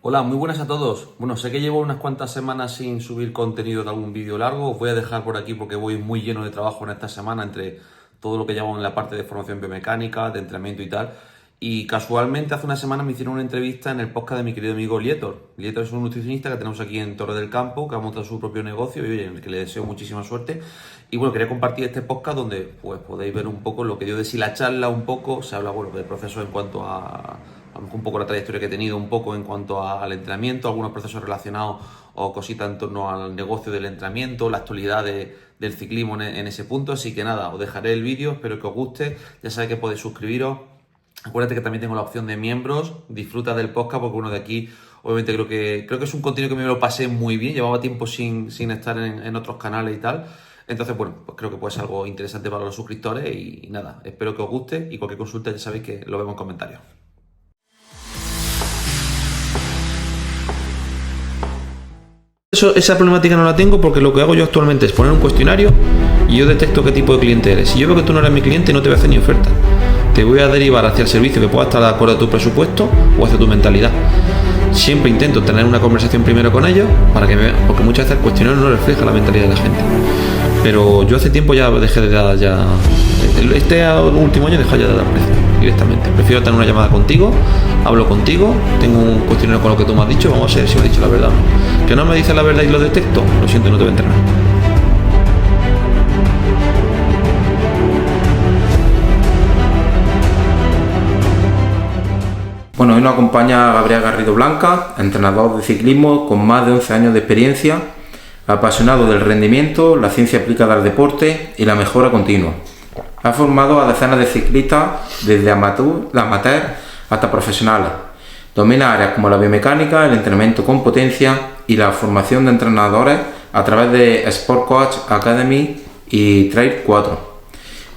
Hola, muy buenas a todos. Bueno, sé que llevo unas cuantas semanas sin subir contenido de algún vídeo largo. Os voy a dejar por aquí porque voy muy lleno de trabajo en esta semana entre todo lo que llevo en la parte de formación biomecánica, de entrenamiento y tal. Y casualmente hace una semana me hicieron una entrevista en el podcast de mi querido amigo Lietor. Lietor es un nutricionista que tenemos aquí en Torre del Campo, que ha montado su propio negocio y oye, en el que le deseo muchísima suerte. Y bueno, quería compartir este podcast donde pues podéis ver un poco lo que dio de sí la charla, un poco, se habla bueno del proceso en cuanto a lo mejor un poco la trayectoria que he tenido, un poco en cuanto al entrenamiento, algunos procesos relacionados o cositas en torno al negocio del entrenamiento, la actualidad del ciclismo en ese punto. Así que nada, os dejaré el vídeo, espero que os guste. Ya sabéis que podéis suscribiros. Acuérdate que también tengo la opción de miembros. Disfruta del podcast porque uno de aquí, obviamente creo que es un contenido que me lo pasé muy bien. Llevaba tiempo sin estar en otros canales y tal. Entonces, bueno, pues creo que puede ser algo interesante para los suscriptores y nada, espero que os guste y cualquier consulta ya sabéis que lo vemos en comentarios. Esa problemática no la tengo porque lo que hago yo actualmente es poner un cuestionario y yo detecto qué tipo de cliente eres. Si yo veo que tú no eres mi cliente, no te voy a hacer ni oferta. Te voy a derivar hacia el servicio que pueda estar de acuerdo a tu presupuesto o hacia tu mentalidad. Siempre intento tener una conversación primero con ellos para que me vean, porque muchas veces el cuestionario no refleja la mentalidad de la gente. Pero yo hace tiempo ya dejé de dar ya... Este último año he dejado ya de dar precio directamente. Prefiero tener una llamada contigo, hablo contigo, tengo un cuestionario con lo que tú me has dicho, vamos a ver si me has dicho la verdad o no. Que no me dices la verdad y lo detecto, lo siento, no te voy a entrenar. Bueno, hoy nos acompaña Gabriel Garrido Blanca, entrenador de ciclismo con más de 11 años de experiencia, apasionado del rendimiento, la ciencia aplicada al deporte y la mejora continua. Ha formado a decenas de ciclistas desde amateur hasta profesionales. Domina áreas como la biomecánica, el entrenamiento con potencia y la formación de entrenadores a través de Sport Coach Academy y Trail 4.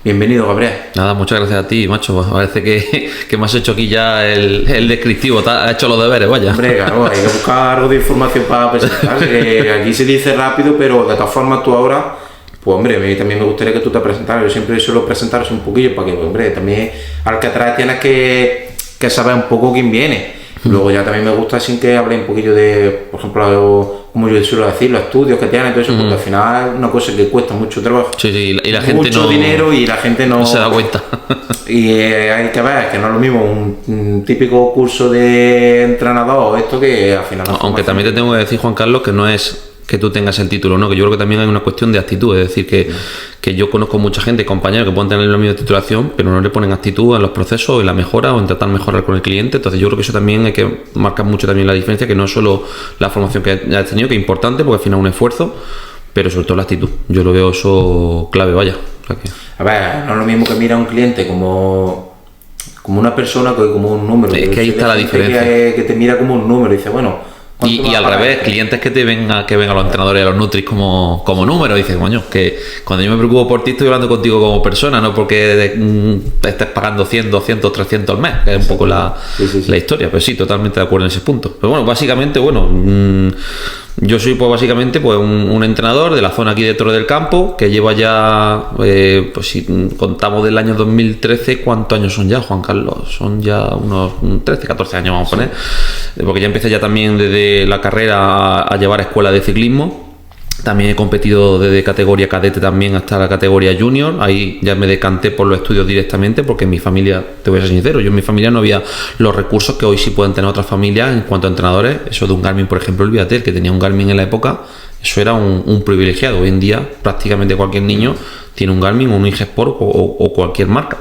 Bienvenido, Gabriel. Nada, muchas gracias a ti, macho. Parece que me has hecho aquí ya el descriptivo, has hecho los deberes, vaya. Hombre, claro, hay que buscar algo de información para presentar, que aquí se dice rápido, pero de todas formas tú ahora, pues hombre, a mí también me gustaría que tú te presentaras. Yo siempre suelo presentaros un poquillo para que, hombre, también al que atraes tienes que saber un poco quién viene. Luego ya también me gusta sin que hable un poquillo de, por ejemplo, como yo suelo decir, los estudios que tienen y todo eso, porque al final es una cosa que cuesta mucho trabajo. Sí, y la gente mucho no... dinero y la gente no se da cuenta. Y hay que ver que no es lo mismo un típico curso de entrenador esto que al final... Aunque también te tengo que decir, Juan Carlos, que no es que tú tengas el título, ¿no? Que yo creo que también hay una cuestión de actitud, es decir, que yo conozco mucha gente, compañeros que pueden tener la misma titulación, pero no le ponen actitud en los procesos, en la mejora o en tratar de mejorar con el cliente. Entonces yo creo que eso también hay que marcar mucho también la diferencia, que no es solo la formación que has tenido, que es importante porque al final es un esfuerzo, pero sobre todo la actitud. Yo lo veo eso clave, vaya. O sea que... A ver, no es lo mismo que mira a un cliente como una persona que como un número. Es que ahí está la diferencia. Que te mira como un número y dice, bueno... Y al revés, clientes que vengan a los entrenadores y a los nutris como número, dices, coño, que cuando yo me preocupo por ti estoy hablando contigo como persona, no porque estés pagando 100, 200, 300 al mes, que es un poco la historia. Pero sí, totalmente de acuerdo en ese punto. Pero bueno, básicamente, yo soy pues básicamente pues un entrenador de la zona aquí de Torre del Campo, que lleva ya, pues si contamos del año 2013, ¿cuántos años son ya, Juan Carlos? Son ya unos 13, 14 años vamos a poner, porque ya empecé ya también desde la carrera a llevar escuela de ciclismo. También he competido desde categoría cadete también hasta la categoría junior. Ahí ya me decanté por los estudios directamente porque en mi familia, te voy a ser sincero, yo en mi familia no había los recursos que hoy sí pueden tener otras familias en cuanto a entrenadores. Eso de un Garmin, por ejemplo, el Viatel, que tenía un Garmin en la época, eso era un privilegiado. Hoy en día prácticamente cualquier niño tiene un Garmin, un Ingesport o cualquier marca.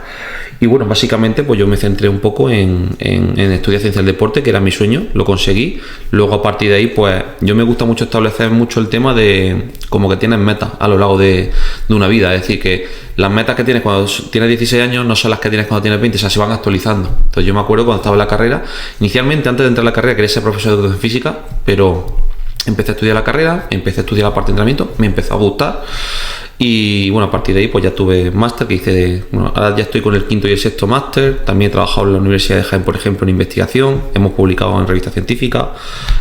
Y bueno, básicamente pues yo me centré un poco en estudiar ciencia del deporte, que era mi sueño, lo conseguí. Luego a partir de ahí pues yo me gusta mucho establecer mucho el tema de como que tienes metas a lo largo de una vida. Es decir, que las metas que tienes cuando tienes 16 años no son las que tienes cuando tienes 20, o sea, se van actualizando. Entonces yo me acuerdo cuando estaba en la carrera, inicialmente antes de entrar a la carrera quería ser profesor de educación física, pero empecé a estudiar la carrera, empecé a estudiar la parte de entrenamiento, me empezó a gustar. Y bueno, a partir de ahí pues ya tuve máster, que hice ahora ya estoy con el quinto y el sexto máster. También he trabajado en la Universidad de Jaén, por ejemplo, en investigación. Hemos publicado en revistas científicas,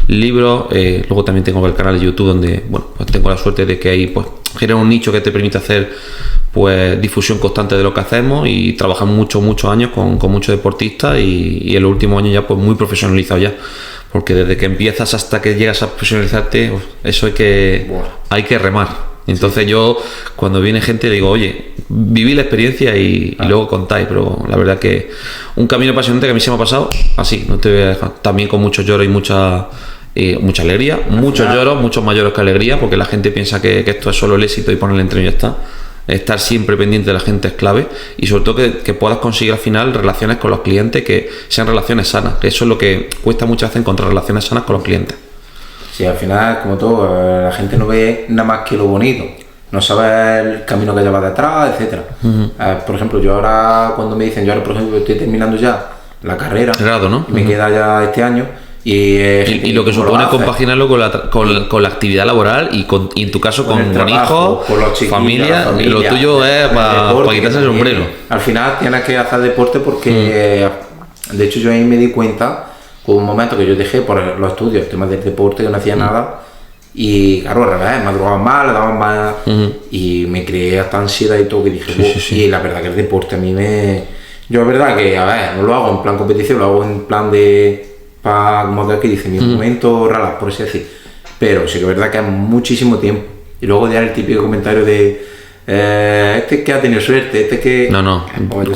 libros. Luego también tengo el canal de YouTube donde, bueno, pues tengo la suerte de que ahí pues genera un nicho que te permite hacer pues difusión constante de lo que hacemos, y trabajamos muchos años con muchos deportistas, y en los últimos años ya pues muy profesionalizado ya. porque desde que empiezas hasta que llegas a profesionalizarte, eso hay que remar. Entonces yo, cuando viene gente, le digo, oye, viví la experiencia y luego contáis, pero la verdad que un camino apasionante que a mí se me ha pasado así, no te voy a dejar, también con mucho lloro y mucha alegría, muchos lloros, muchos mayores que alegría, porque la gente piensa que esto es solo el éxito y poner el entreno y ya está. Estar siempre pendiente de la gente es clave, y sobre todo que puedas conseguir al final relaciones con los clientes que sean relaciones sanas, que eso es lo que cuesta muchas veces, encontrar relaciones sanas con los clientes. Sí, al final, como todo, la gente no ve nada más que lo bonito, no sabe el camino que lleva detrás, etcétera. Por ejemplo, yo ahora, cuando me dicen, yo ahora, por ejemplo, estoy terminando ya la carrera, grado, ¿no? Me queda ya este año, y lo que supone compaginarlo con la actividad laboral y en tu caso con hijos, familia, lo tuyo es para quitarse el sombrero. Al final tienes que hacer deporte porque, de hecho, yo ahí me di cuenta. Hubo un momento que yo dejé por los estudios, el tema del deporte, que no hacía nada, y claro, al revés, me drogaban más, le daban más, y me creé hasta ansiedad y todo, que dije, y la verdad que el deporte a mí yo la verdad que, a ver, no lo hago en plan competición, lo hago en plan como que dice, mi momento relax, por así decir, pero sí que es verdad que es muchísimo tiempo, y luego ya el típico comentario de, este que ha tenido suerte, este que... No,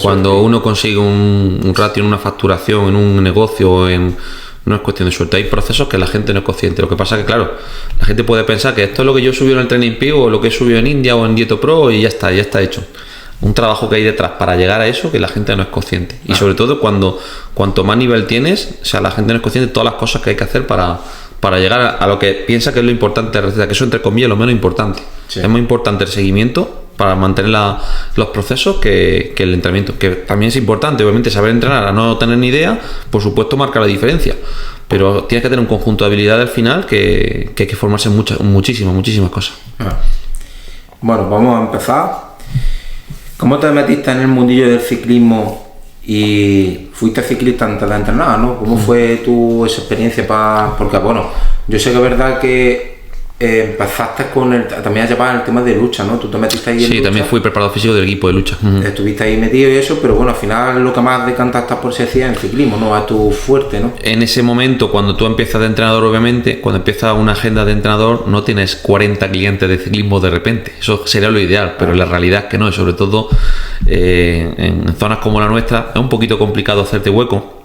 cuando uno consigue un ratio en una facturación, en un negocio, no es cuestión de suerte, hay procesos que la gente no es consciente. Lo que pasa es que, claro, la gente puede pensar que esto es lo que yo subí en el Training Peak o lo que he subido en India o en Dieto Pro y ya está hecho. Un trabajo que hay detrás para llegar a eso que la gente no es consciente. Y sobre todo cuanto más nivel tienes, o sea, la gente no es consciente de todas las cosas que hay que hacer para llegar a lo que piensa que es lo importante de la receta, que eso entre comillas es lo menos importante. Sí. Es muy importante el seguimiento para mantener los procesos que el entrenamiento, que también es importante, obviamente saber entrenar a no tener ni idea, por supuesto marca la diferencia, pero tienes que tener un conjunto de habilidades al final que hay que formarse en muchísimas cosas. Bueno, vamos a empezar. ¿Cómo te metiste en el mundillo del ciclismo y fuiste ciclista antes de entrenar, ¿no? ¿Cómo fue esa experiencia porque bueno, yo sé que es verdad que empezaste también a llevar el tema de lucha, ¿no? Tú te metiste ahí en lucha. También fui preparador físico del equipo de lucha. Estuviste ahí metido y eso, pero bueno, al final lo que más decantaste por si hacía en el ciclismo, ¿no? A tu fuerte, ¿no? En ese momento, cuando tú empiezas de entrenador, obviamente, cuando empiezas una agenda de entrenador, no tienes 40 clientes de ciclismo de repente. Eso sería lo ideal, pero la realidad es que no, y sobre todo en zonas como la nuestra, es un poquito complicado hacerte hueco.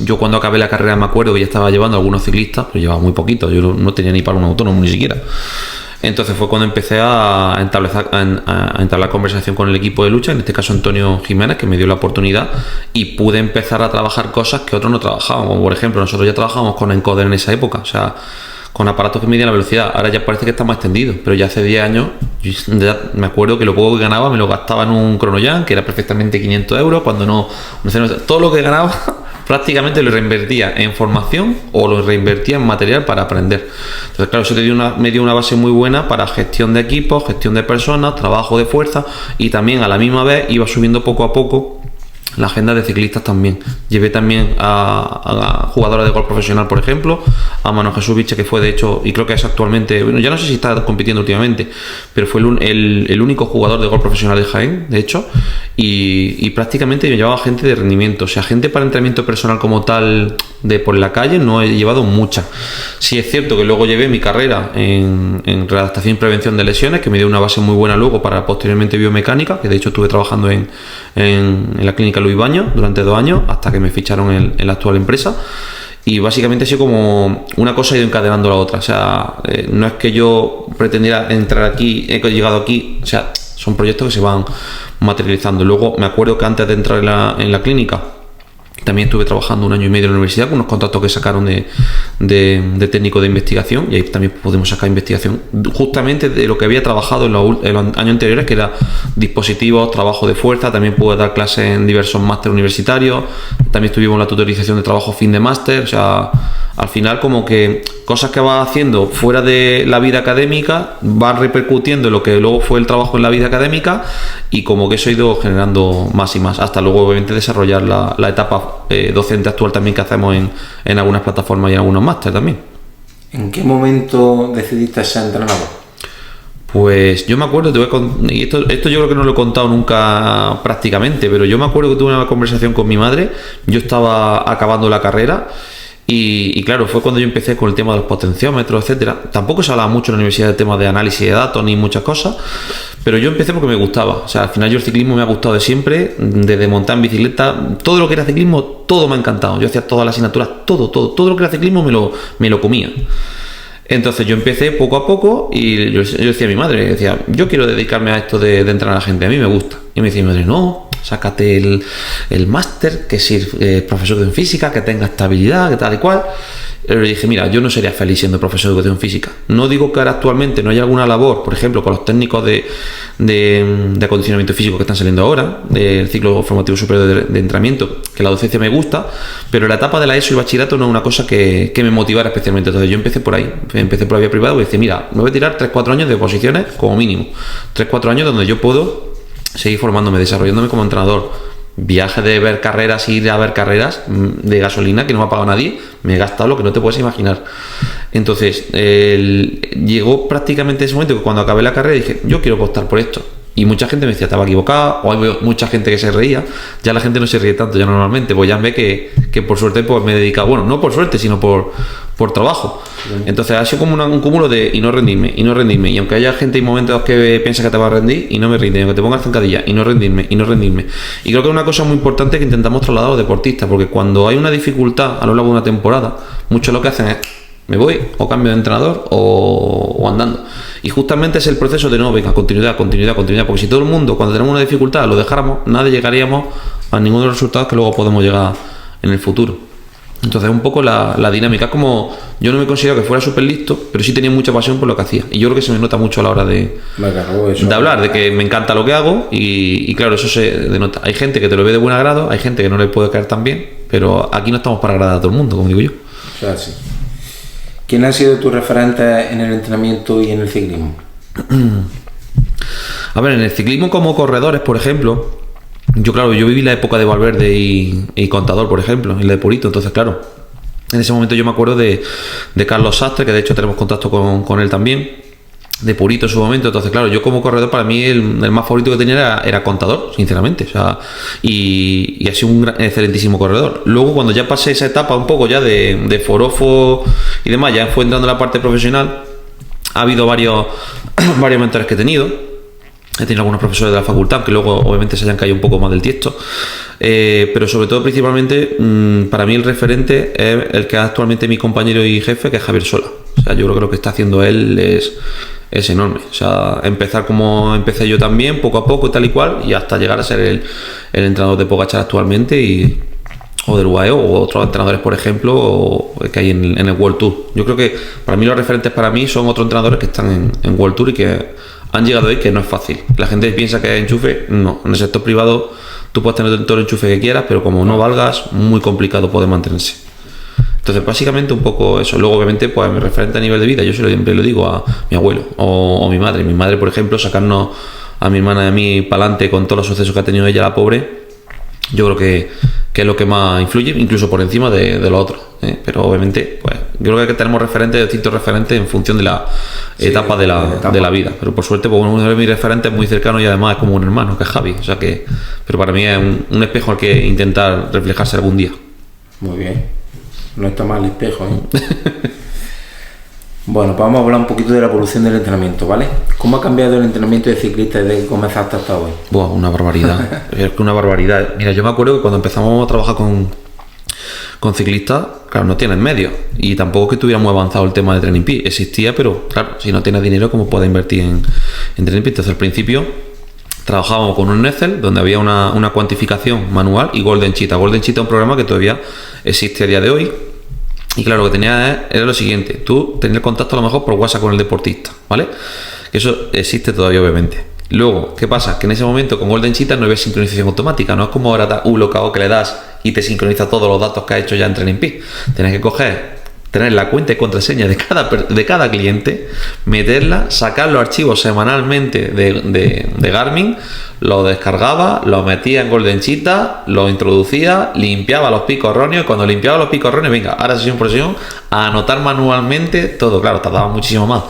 Yo cuando acabé la carrera me acuerdo que ya estaba llevando a algunos ciclistas, pero llevaba muy poquito, yo no tenía ni para un autónomo ni siquiera. Entonces fue cuando empecé a entablar conversación con el equipo de lucha, en este caso Antonio Jiménez, que me dio la oportunidad y pude empezar a trabajar cosas que otros no trabajábamos. Por ejemplo, nosotros ya trabajábamos con encoder en esa época, o sea, con aparatos que medían la velocidad. Ahora ya parece que está más extendido, pero ya hace 10 años ya me acuerdo que lo poco que ganaba me lo gastaba en un ChronoJam, que era perfectamente 500 euros, cuando no todo lo que ganaba prácticamente lo reinvertía en formación o lo reinvertía en material para aprender. Entonces, claro, eso me dio una base muy buena para gestión de equipos, gestión de personas, trabajo de fuerza, y también a la misma vez iba subiendo poco a poco la agenda de ciclistas también. Llevé también a jugadores de golf profesional, por ejemplo, a Manu Jesús Viche, que fue de hecho, y creo que es actualmente, bueno, ya no sé si está compitiendo últimamente, pero fue el único jugador de golf profesional de Jaén, de hecho, y prácticamente me llevaba gente de rendimiento, o sea, gente para entrenamiento personal como tal de por la calle no he llevado mucha. Sí es cierto que luego llevé mi carrera en redactación y prevención de lesiones, que me dio una base muy buena luego para posteriormente biomecánica, que de hecho estuve trabajando en la clínica Luis Baño durante 2 años hasta que me ficharon en la actual empresa, y básicamente ha sido como una cosa ha ido encadenando la otra. O sea, no es que yo pretendiera entrar aquí, he llegado aquí, o sea, son proyectos que se van materializando. Luego me acuerdo que antes de entrar en la clínica también estuve trabajando 1 año y medio en la universidad con unos contratos que sacaron de técnico de investigación, y ahí también pudimos sacar investigación justamente de lo que había trabajado en los años anteriores, que era dispositivos, trabajo de fuerza. También pude dar clases en diversos másteres universitarios, también estuvimos en la tutorización de trabajo fin de máster. O sea, al final como que cosas que vas haciendo fuera de la vida académica van repercutiendo en lo que luego fue el trabajo en la vida académica, y como que eso ha ido generando más y más, hasta luego obviamente desarrollar la etapa docente actual también que hacemos en algunas plataformas y en algunos másteres también. ¿En qué momento decidiste ser entrenador? Pues yo me acuerdo, y esto yo creo que no lo he contado nunca prácticamente, pero yo me acuerdo que tuve una conversación con mi madre. Yo estaba acabando la carrera Y claro, fue cuando yo empecé con el tema de los potenciómetros, etcétera. Tampoco se hablaba mucho en la universidad del tema de análisis de datos ni muchas cosas, pero yo empecé porque me gustaba. O sea, al final yo el ciclismo me ha gustado de siempre, desde montar en bicicleta, todo lo que era ciclismo, todo me ha encantado. Yo hacía todas las asignaturas, todo lo que era ciclismo me lo comía. Entonces yo empecé poco a poco y yo decía a mi madre, decía, yo quiero dedicarme a esto de entrenar a la gente, a mí me gusta. Y me decía mi madre, no, sácate el máster, que si profesor de física, que tenga estabilidad, que tal y cual. Y le dije, mira, yo no sería feliz siendo profesor de educación física. No digo que ahora actualmente no haya alguna labor, por ejemplo, con los técnicos de acondicionamiento físico que están saliendo ahora, del ciclo formativo superior de entrenamiento, que la docencia me gusta, pero la etapa de la ESO y bachillerato no es una cosa que me motivara especialmente. Entonces yo empecé por ahí, empecé por la vía privada y dije, mira, me voy a tirar 3-4 años de oposiciones como mínimo. 3-4 años donde yo puedo seguir formándome, desarrollándome como entrenador. Viajes de ver carreras, ir a ver carreras de gasolina que no me ha pagado nadie, me he gastado lo que no te puedes imaginar. Entonces, llegó prácticamente ese momento que cuando acabé la carrera dije, yo quiero apostar por esto. Y mucha gente me decía, estaba equivocada, o hay mucha gente que se reía. Ya la gente no se ríe tanto ya normalmente, pues ya ve que por suerte pues me he dedicado, bueno, no por suerte, sino por trabajo. Entonces ha sido como un cúmulo de y no rendirme. Y aunque haya gente y momentos que piensa que te va a rendir y no me rinde, aunque te pongas zancadilla y no rendirme. Y creo que es una cosa muy importante que intentamos trasladar a los deportistas, porque cuando hay una dificultad a lo largo de una temporada, muchos lo que hacen es me voy o cambio de entrenador o andando. Y justamente es el proceso de no, venga, continuidad, porque si todo el mundo cuando tenemos una dificultad lo dejáramos, nadie llegaríamos a ninguno de los resultados que luego podemos llegar en el futuro. Entonces un poco la dinámica, como yo no me considero que fuera súper listo, pero sí tenía mucha pasión por lo que hacía, y yo creo que se me nota mucho a la hora de hablar, de que me encanta lo que hago, y claro, eso se denota. Hay gente que te lo ve de buen agrado, hay gente que no le puede caer tan bien, pero aquí no estamos para agradar a todo el mundo, como digo yo. O sea, sí. ¿Quién han sido tus referentes en el entrenamiento y en el ciclismo? A ver, en el ciclismo como corredores, por ejemplo, yo viví la época de Valverde y Contador, por ejemplo, y la de Purito. Entonces, claro, en ese momento yo me acuerdo de Carlos Sastre, que de hecho tenemos contacto con él también, de Purito en su momento. Entonces, claro, yo como corredor, para mí el más favorito que tenía era Contador, sinceramente. O sea, y ha sido un excelentísimo corredor. Luego, cuando ya pasé esa etapa un poco ya de forofo y demás, ya fue entrando en la parte profesional, ha habido varios mentores que he tenido. He tenido algunos profesores de la facultad que luego obviamente se hayan caído un poco más del tiesto, pero sobre todo principalmente para mí el referente es el que es actualmente mi compañero y jefe, que es Javier Sola. O sea, yo creo que lo que está haciendo él es enorme. O sea, empezar como empecé yo también, poco a poco y tal y cual, y hasta llegar a ser el entrenador de Pogačar actualmente, o del UAE, o otros entrenadores, por ejemplo, que hay en el World Tour. Yo creo que para mí los referentes para mí son otros entrenadores que están en World Tour y que han llegado ahí, que no es fácil. La gente piensa que es enchufe, no. En el sector privado tú puedes tener todo el enchufe que quieras, pero como no valgas, muy complicado poder mantenerse. Entonces, básicamente un poco eso. Luego, obviamente, pues mi referente a nivel de vida, yo siempre lo digo a mi abuelo o mi madre. Mi madre, por ejemplo, sacarnos a mi hermana y a mí para adelante con todos los sucesos que ha tenido ella, la pobre, yo creo que es lo que más influye, incluso por encima de los otros. Pero obviamente, pues yo creo que tenemos referentes, distintos referentes en función de la etapa de la vida. Pero por suerte, pues uno de mis referentes es muy cercano y además es como un hermano, que es Javi. O sea que, pero para mí es un espejo al que intentar reflejarse algún día. Muy bien. No está mal el espejo, ¿eh? Bueno, pues vamos a hablar un poquito de la evolución del entrenamiento, ¿vale? ¿Cómo ha cambiado el entrenamiento de ciclistas desde que comenzaste hasta hoy? Buah, una barbaridad. Es que una barbaridad. Mira, yo me acuerdo que cuando empezamos a trabajar con ciclistas, claro, no tienes medios. Y tampoco que tuviéramos avanzado el tema de Training Peaks. Existía, pero claro, si no tienes dinero, ¿cómo puedes invertir en Training Peaks? Entonces, al principio trabajábamos con un Excel donde había una cuantificación manual y Golden Cheetah. Golden Cheetah es un programa que todavía existe a día de hoy. Y claro, lo que tenía era lo siguiente: tú tenías contacto a lo mejor por WhatsApp con el deportista, ¿vale? Que eso existe todavía, obviamente. Luego, ¿qué pasa? Que en ese momento con Golden Cheetah no había sincronización automática. No es como ahora un bloqueo que le das y te sincroniza todos los datos que ha hecho ya en Training Peaks. Tienes que tener la cuenta y contraseña de cada cliente, meterla, sacar los archivos semanalmente de Garmin, lo descargaba, lo metía en Golden Cheetah, lo introducía, limpiaba los picos erróneos, y cuando limpiaba los picos erróneos, venga, ahora sesión por sesión, a anotar manualmente todo. Claro, tardaba muchísimo más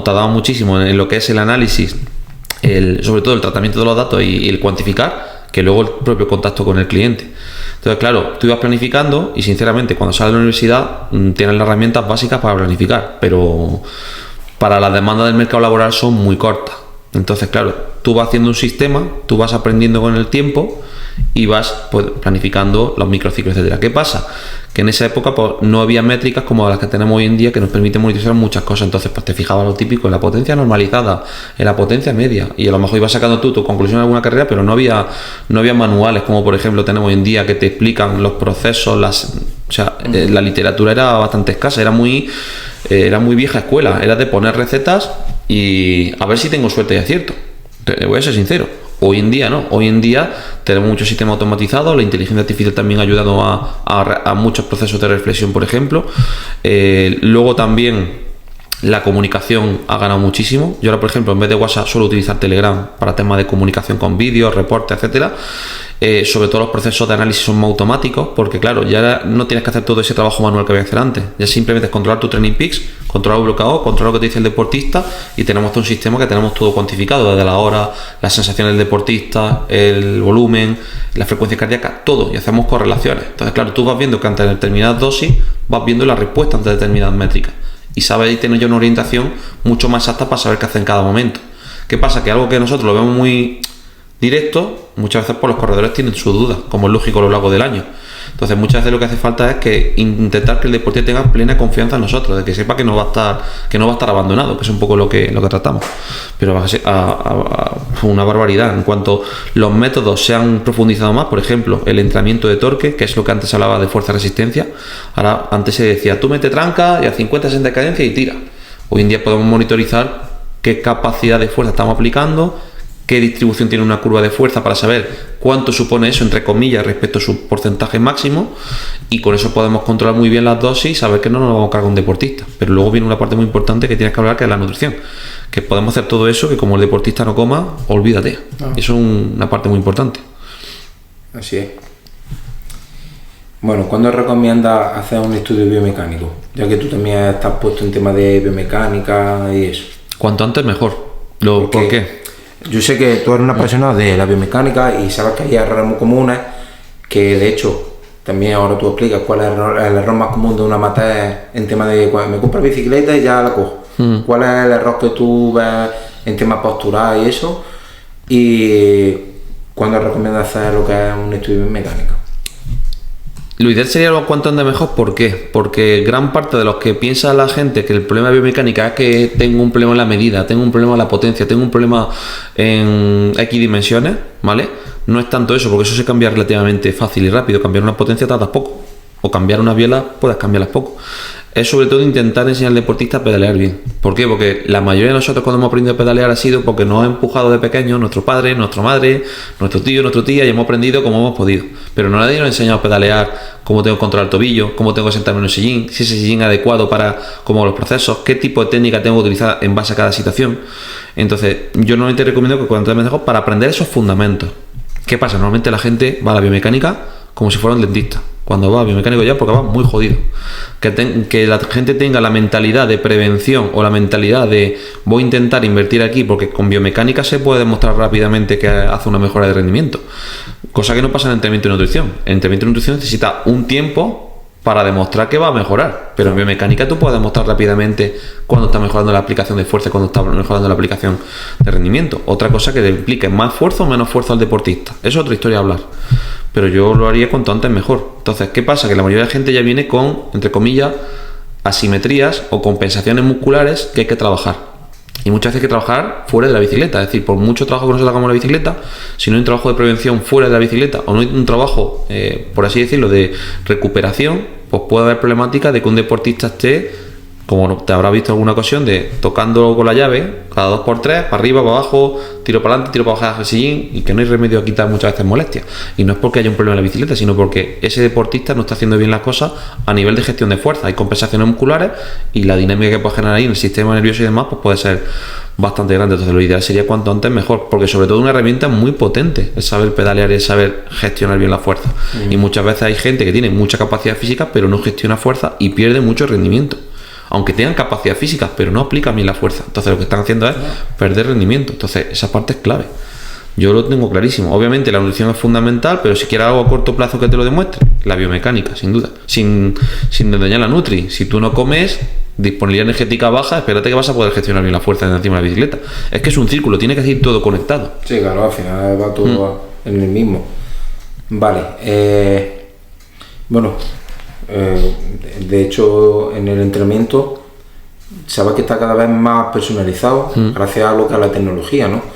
tardaba muchísimo en lo que es el análisis, sobre todo el tratamiento de los datos y el cuantificar, que luego el propio contacto con el cliente. Entonces, claro, tú ibas planificando y sinceramente cuando sales de la universidad tienes las herramientas básicas para planificar, pero para las demandas del mercado laboral son muy cortas. Entonces, claro, tú vas haciendo un sistema, tú vas aprendiendo con el tiempo y vas pues, planificando los microciclos, etcétera. ¿Qué pasa? Que en esa época pues, no había métricas como las que tenemos hoy en día que nos permiten monitorizar muchas cosas. Entonces, pues te fijabas lo típico en la potencia normalizada, en la potencia media, y a lo mejor ibas sacando tú tu conclusión en alguna carrera, pero no había manuales como por ejemplo tenemos hoy en día que te explican los procesos, la literatura era bastante escasa, era muy vieja escuela, era de poner recetas y a ver si tengo suerte y acierto. Te voy a ser sincero. Hoy en día no, hoy en día tenemos muchos sistemas automatizados, la inteligencia artificial también ha ayudado a muchos procesos de reflexión, por ejemplo. Luego también la comunicación ha ganado muchísimo. Yo ahora, por ejemplo, en vez de WhatsApp suelo utilizar Telegram para temas de comunicación con vídeos, reportes, etcétera. Sobre todo los procesos de análisis son más automáticos porque claro, ya no tienes que hacer todo ese trabajo manual que había que hacer antes, ya simplemente es controlar tu Training Peaks, controlar el bloqueo, controlar lo que te dice el deportista y tenemos todo un sistema que tenemos todo cuantificado, desde la hora, las sensaciones del deportista, el volumen, la frecuencia cardíaca, todo, y hacemos correlaciones. Entonces claro, tú vas viendo que ante determinadas dosis vas viendo la respuesta ante determinadas métricas y sabes y tienes ya una orientación mucho más exacta para saber qué hacer en cada momento. ¿Qué pasa? Que algo que nosotros lo vemos muy directo, muchas veces por los corredores tienen sus dudas, como es lógico a lo largo del año. Entonces muchas veces lo que hace falta es que intentar que el deportista tenga plena confianza en nosotros, de que sepa que no va a estar abandonado, que es un poco lo que tratamos. Pero va a ser una barbaridad. En cuanto los métodos se han profundizado más, por ejemplo, el entrenamiento de torque, que es lo que antes hablaba de fuerza-resistencia, ahora antes se decía, tú mete tranca y a 50-60 de cadencia y tira. Hoy en día podemos monitorizar qué capacidad de fuerza estamos aplicando, qué distribución tiene una curva de fuerza para saber cuánto supone eso, entre comillas, respecto a su porcentaje máximo, y con eso podemos controlar muy bien las dosis y saber que no nos vamos a cargar un deportista. Pero luego viene una parte muy importante que tienes que hablar, que es la nutrición, que podemos hacer todo eso, que como el deportista no coma, olvídate. Eso es una parte muy importante. Así es. Bueno, ¿cuándo recomiendas hacer un estudio biomecánico? Ya que tú también estás puesto en tema de biomecánica y eso. Cuanto antes mejor. ¿Por qué? Yo sé que tú eres una apasionada de la biomecánica y sabes que hay errores muy comunes, que de hecho también ahora tú explicas cuál es el error más común de un amateur en tema de me compro bicicleta y ya la cojo. ¿Cuál es el error que tú ves en tema postural y eso? ¿Y cuándo recomiendas hacer lo que es un estudio de biomecánica? Lo ideal sería lo cuanto antes mejor. ¿Por qué? Porque gran parte de los que piensa la gente que el problema de biomecánica es que tengo un problema en la medida, tengo un problema en la potencia, tengo un problema en X dimensiones, ¿vale? No es tanto eso, porque eso se cambia relativamente fácil y rápido. Cambiar una potencia tardas poco, o cambiar unas bielas puedes cambiarlas poco. Es sobre todo intentar enseñar al deportista a pedalear bien. ¿Por qué? Porque la mayoría de nosotros cuando hemos aprendido a pedalear ha sido porque nos ha empujado de pequeños nuestro padre, nuestra madre, nuestro tío, nuestra tía, y hemos aprendido como hemos podido. Pero nadie nos ha enseñado a pedalear, cómo tengo que controlar el tobillo, cómo tengo que sentarme en un sillín, si ese sillín es adecuado para como los procesos, qué tipo de técnica tengo que utilizar en base a cada situación. Entonces, yo normalmente recomiendo que cuanto antes mejor para aprender esos fundamentos. ¿Qué pasa? Normalmente la gente va a la biomecánica como si fuera un dentista. Cuando va a biomecánico ya porque va muy jodido. Que la gente tenga la mentalidad de prevención o la mentalidad de voy a intentar invertir aquí porque con biomecánica se puede demostrar rápidamente que hace una mejora de rendimiento. Cosa que no pasa en entrenamiento y nutrición. En entrenamiento y nutrición necesita un tiempo para demostrar que va a mejorar. Pero en biomecánica tú puedes demostrar rápidamente cuando está mejorando la aplicación de fuerza y cuando está mejorando la aplicación de rendimiento. Otra cosa que le implique más fuerza o menos fuerza al deportista. Eso es otra historia a hablar. Pero yo lo haría cuanto antes mejor. Entonces, ¿qué pasa? Que la mayoría de la gente ya viene con, entre comillas, asimetrías o compensaciones musculares que hay que trabajar. Y muchas veces hay que trabajar fuera de la bicicleta. Es decir, por mucho trabajo que nosotros hagamos en la bicicleta, si no hay un trabajo de prevención fuera de la bicicleta o no hay un trabajo, por así decirlo, de recuperación, pues puede haber problemática de que un deportista esté, como te habrás visto en alguna ocasión, de tocando con la llave cada 2x3, para arriba, para abajo, tiro para adelante, tiro para abajo del sillín, y que no hay remedio a quitar muchas veces molestias. Y no es porque haya un problema en la bicicleta, sino porque ese deportista no está haciendo bien las cosas a nivel de gestión de fuerza. Hay compensaciones musculares y la dinámica que puede generar ahí en el sistema nervioso y demás pues puede ser bastante grande. Entonces lo ideal sería cuanto antes mejor, porque sobre todo una herramienta muy potente es saber pedalear y es saber gestionar bien la fuerza. Y muchas veces hay gente que tiene mucha capacidad física pero no gestiona fuerza y pierde mucho rendimiento. Aunque tengan capacidad física, pero no aplican bien la fuerza. Entonces lo que están haciendo es perder rendimiento. Entonces esa parte es clave. Yo lo tengo clarísimo. Obviamente la nutrición es fundamental, pero si quieres algo a corto plazo que te lo demuestre, la biomecánica, sin duda. Sin dañar la nutri. Si tú no comes, disponibilidad energética baja, espérate que vas a poder gestionar bien la fuerza de encima de la bicicleta. Es que es un círculo, tiene que ser todo conectado. Sí, claro, al final va todo en el mismo. Vale. De hecho, en el entrenamiento, sabes que está cada vez más personalizado gracias a lo que a la tecnología, ¿no?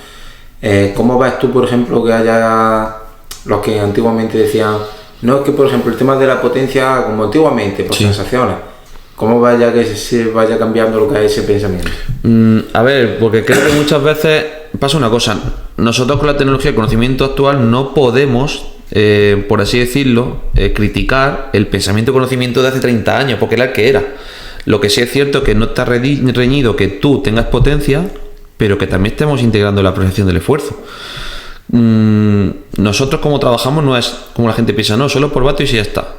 ¿Cómo ves tú, por ejemplo, que haya los que antiguamente decían, no es que, por ejemplo, el tema de la potencia, como antiguamente, por sensaciones, cómo vaya que se vaya cambiando lo que es ese pensamiento? A ver, porque creo que muchas veces pasa una cosa, nosotros con la tecnología y el conocimiento actual no podemos, por así decirlo, criticar el pensamiento y conocimiento de hace 30 años, porque era el que era. Lo que sí es cierto es que no está reñido que tú tengas potencia, pero que también estemos integrando la progresión del esfuerzo. Nosotros como trabajamos no es como la gente piensa, no, solo por vatios y ya está.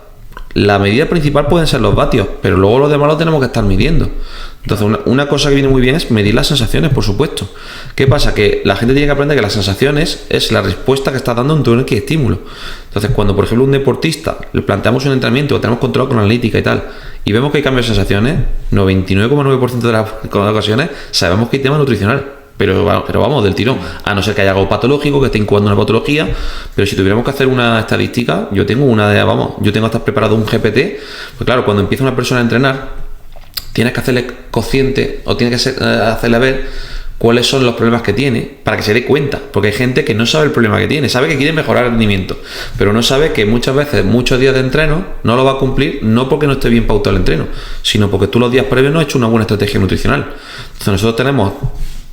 La medida principal pueden ser los vatios, pero luego los demás lo tenemos que estar midiendo. Entonces una cosa que viene muy bien es medir las sensaciones, por supuesto. ¿Qué pasa? Que la gente tiene que aprender que las sensaciones es la respuesta que está dando en tu estímulo. Entonces cuando por ejemplo un deportista le planteamos un entrenamiento, lo tenemos controlado con analítica y tal, y vemos que hay cambios de sensaciones, 99,9% de las ocasiones sabemos que hay tema nutricional. Pero vamos, del tirón, a no ser que haya algo patológico, que esté incubando una patología. Pero si tuviéramos que hacer una estadística, yo tengo hasta preparado un GPT. Pues claro, cuando empieza una persona a entrenar, tienes que hacerle consciente o tienes que hacerle ver cuáles son los problemas que tiene para que se dé cuenta, porque hay gente que no sabe el problema que tiene, sabe que quiere mejorar el rendimiento, pero no sabe que muchas veces, muchos días de entreno no lo va a cumplir, no porque no esté bien pautado el entreno, sino porque tú los días previos no has hecho una buena estrategia nutricional. Entonces nosotros tenemos,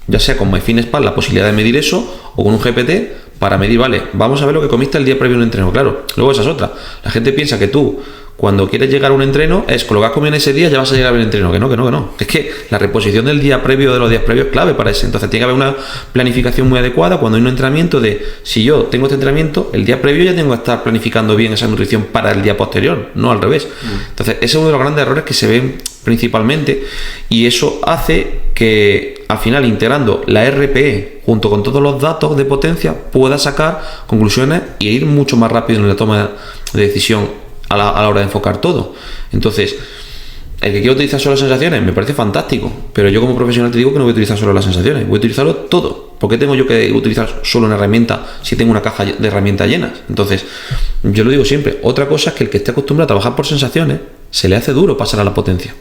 ya sea con MyFitnessPal, la posibilidad de medir eso, o con un GPT para medir, vale, vamos a ver lo que comiste el día previo a un entreno. Claro, luego esa es otra. La gente piensa que tú, cuando quieres llegar a un entreno, es con lo que has comido en ese día ya vas a llegar al entreno. Que no. Es que la reposición del día previo, de los días previos, es clave para eso. Entonces tiene que haber una planificación muy adecuada cuando hay un entrenamiento de, si yo tengo este entrenamiento, el día previo ya tengo que estar planificando bien esa nutrición para el día posterior, no al revés. Entonces ese es uno de los grandes errores que se ven principalmente, y eso hace que al final, integrando la RPE junto con todos los datos de potencia, pueda sacar conclusiones y ir mucho más rápido en la toma de decisión a la hora de enfocar todo. Entonces, el que quiere utilizar solo las sensaciones me parece fantástico, pero yo como profesional te digo que no voy a utilizar solo las sensaciones, voy a utilizarlo todo. ¿Por qué tengo yo que utilizar solo una herramienta si tengo una caja de herramientas llenas? Entonces, yo lo digo siempre, otra cosa es que el que esté acostumbrado a trabajar por sensaciones, se le hace duro pasar a la potencia.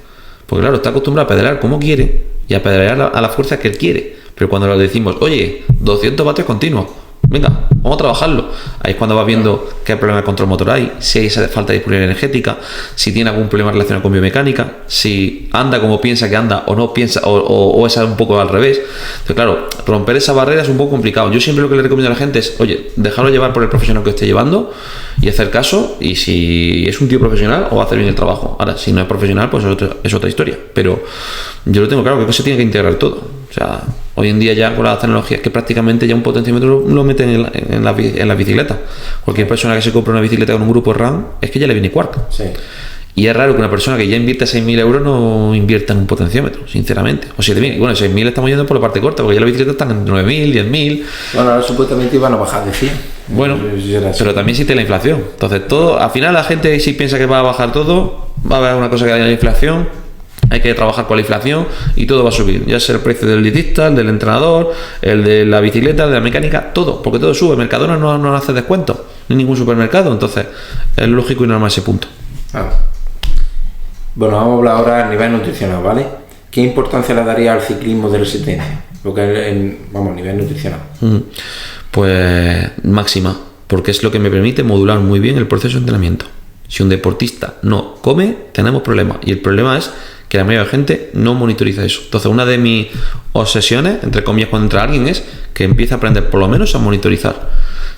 Porque claro, está acostumbrado a pedalear como quiere y a pedalear a la fuerza que él quiere. Pero cuando le decimos, oye, 200 vatios continuos, venga, vamos a trabajarlo. Ahí es cuando vas viendo qué problema de control motor hay, si hay esa falta de disponibilidad energética, si tiene algún problema relacionado con biomecánica, si anda como piensa que anda o no piensa, o es un poco al revés. Entonces, claro, romper esa barrera es un poco complicado. Yo siempre lo que le recomiendo a la gente es, oye, dejarlo llevar por el profesional que esté llevando y hacer caso, y si es un tío profesional, o va a hacer bien el trabajo. Ahora, si no es profesional, pues es otra historia. Pero yo lo tengo claro, que se tiene que integrar todo. O sea, hoy en día ya con las tecnologías que prácticamente ya un potenciómetro lo meten en la bicicleta. Cualquier persona que se compra una bicicleta con un grupo RAM, es que ya le viene Quark. Sí. Y es raro que una persona que ya invierte 6.000 euros no invierta en un potenciómetro, sinceramente. O 7.000. Y bueno, 6.000 estamos yendo por la parte corta, porque ya las bicicletas están en 9.000, 10.000. Bueno, ahora supuestamente iban a bajar de 100. Bueno, pero también existe la inflación. Entonces, todo, al final la gente si piensa que va a bajar todo, va a haber una cosa que haya inflación. Hay que trabajar con la inflación y todo va a subir, ya sea el precio del dietista, el del entrenador, el de la bicicleta, el de la mecánica, todo, porque todo sube. Mercadona no hace descuento, ni ningún supermercado, entonces es lógico y normal ese punto. Bueno, vamos a hablar ahora a nivel nutricional, ¿vale? ¿Qué importancia le daría al ciclismo de resistencia? Lo que es a nivel nutricional. Pues máxima, porque es lo que me permite modular muy bien el proceso de entrenamiento. Si un deportista no come, tenemos problemas, y el problema es que la mayoría de la gente no monitoriza eso. Entonces, una de mis obsesiones, entre comillas, cuando entra alguien, es que empiece a aprender por lo menos a monitorizar.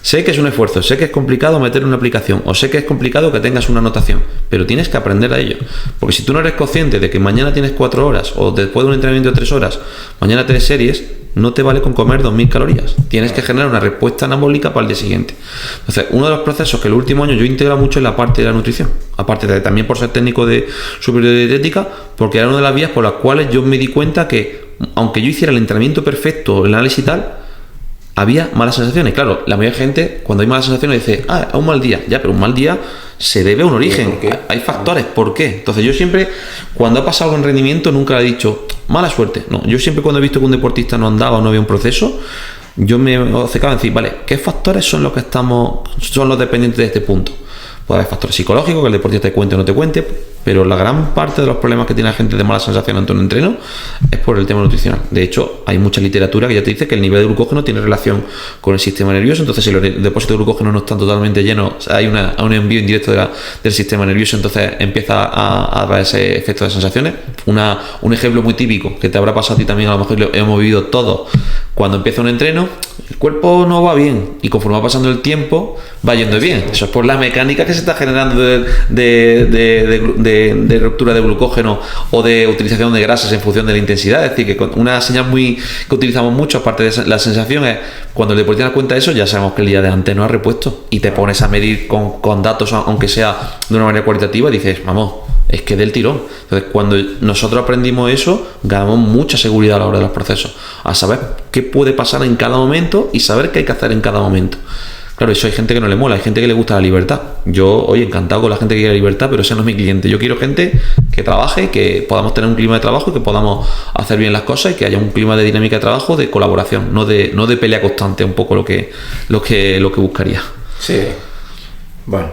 Sé que es un esfuerzo, sé que es complicado meter una aplicación, o sé que es complicado que tengas una anotación, pero tienes que aprender a ello. Porque si tú no eres consciente de que mañana tienes 4 horas, o después de un entrenamiento de 3 horas, mañana 3 series, no te vale con comer 2.000 calorías. Tienes que generar una respuesta anabólica para el día siguiente. Entonces, uno de los procesos que el último año yo he integrado mucho es la parte de la nutrición. Aparte de también por ser técnico de superior de dietética, porque era una de las vías por las cuales yo me di cuenta que, aunque yo hiciera el entrenamiento perfecto, el análisis y tal, había malas sensaciones. Claro, la mayoría de gente, cuando hay malas sensaciones, dice, es un mal día. Ya, pero un mal día se debe a un origen. ¿Por qué? Hay factores. ¿Por qué? Entonces yo siempre, cuando ha pasado algo en rendimiento, nunca le he dicho, mala suerte. No, yo siempre cuando he visto que un deportista no andaba o no había un proceso, yo me obcecaba en decir, vale, ¿qué factores son los que son los dependientes de este punto? Puede haber factores psicológicos, que el deportista te cuente o no te cuente, pero la gran parte de los problemas que tiene la gente de malas sensaciones ante un entreno es por el tema nutricional. De hecho, hay mucha literatura que ya te dice que el nivel de glucógeno tiene relación con el sistema nervioso. Entonces, si los depósitos de glucógeno no están totalmente llenos, hay un envío indirecto del sistema nervioso, entonces empieza a haber ese efecto de sensaciones. Un ejemplo muy típico que te habrá pasado a ti también, a lo mejor lo hemos vivido todos. Cuando empieza un entreno, el cuerpo no va bien y conforme va pasando el tiempo va yendo bien. Eso es por la mecánica que se está generando de ruptura de glucógeno o de utilización de grasas en función de la intensidad. Es decir, que una señal que utilizamos mucho, aparte de la sensación, es cuando el deportista da cuenta de eso, ya sabemos que el día de antes no ha repuesto y te pones a medir con datos, aunque sea de una manera cualitativa, y dices, vamos, es que del tirón. Entonces, cuando nosotros aprendimos eso, ganamos mucha seguridad a la hora de los procesos, a saber qué puede pasar en cada momento y saber qué hay que hacer en cada momento. Claro, eso hay gente que no le mola, hay gente que le gusta la libertad. Yo, hoy encantado con la gente que quiere la libertad, pero ese no es mi cliente. Yo quiero gente que trabaje, que podamos tener un clima de trabajo, que podamos hacer bien las cosas y que haya un clima de dinámica de trabajo, de colaboración, no de pelea constante, un poco lo que buscaría. Sí. Bueno,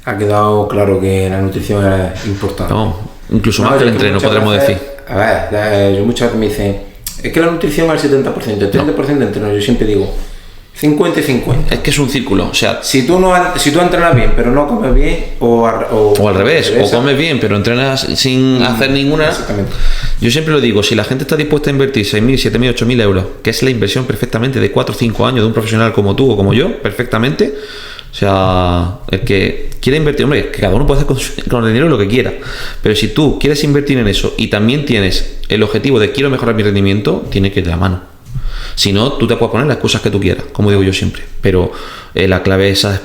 ha quedado claro que la nutrición es importante. No, incluso más que el entreno, podremos decir. A ver, yo muchas veces me dicen, es que la nutrición es el 70%, el 30% de entreno. Yo siempre digo 50 y 50. Es que es un círculo, o sea, si tú entrenas bien pero no comes bien, o al revés, o comes bien pero entrenas sin hacer ninguna. Exactamente. Yo siempre lo digo, si la gente está dispuesta a invertir 6.000, 7.000, 8.000 euros, que es la inversión perfectamente de 4 o 5 años de un profesional como tú o como yo, perfectamente, o sea, el que quiere invertir, hombre, que cada uno puede hacer con el dinero lo que quiera, pero si tú quieres invertir en eso y también tienes el objetivo de quiero mejorar mi rendimiento, tiene que ir de la mano. Si no, tú te puedes poner las excusas que tú quieras, como digo yo siempre, pero la clave esa es,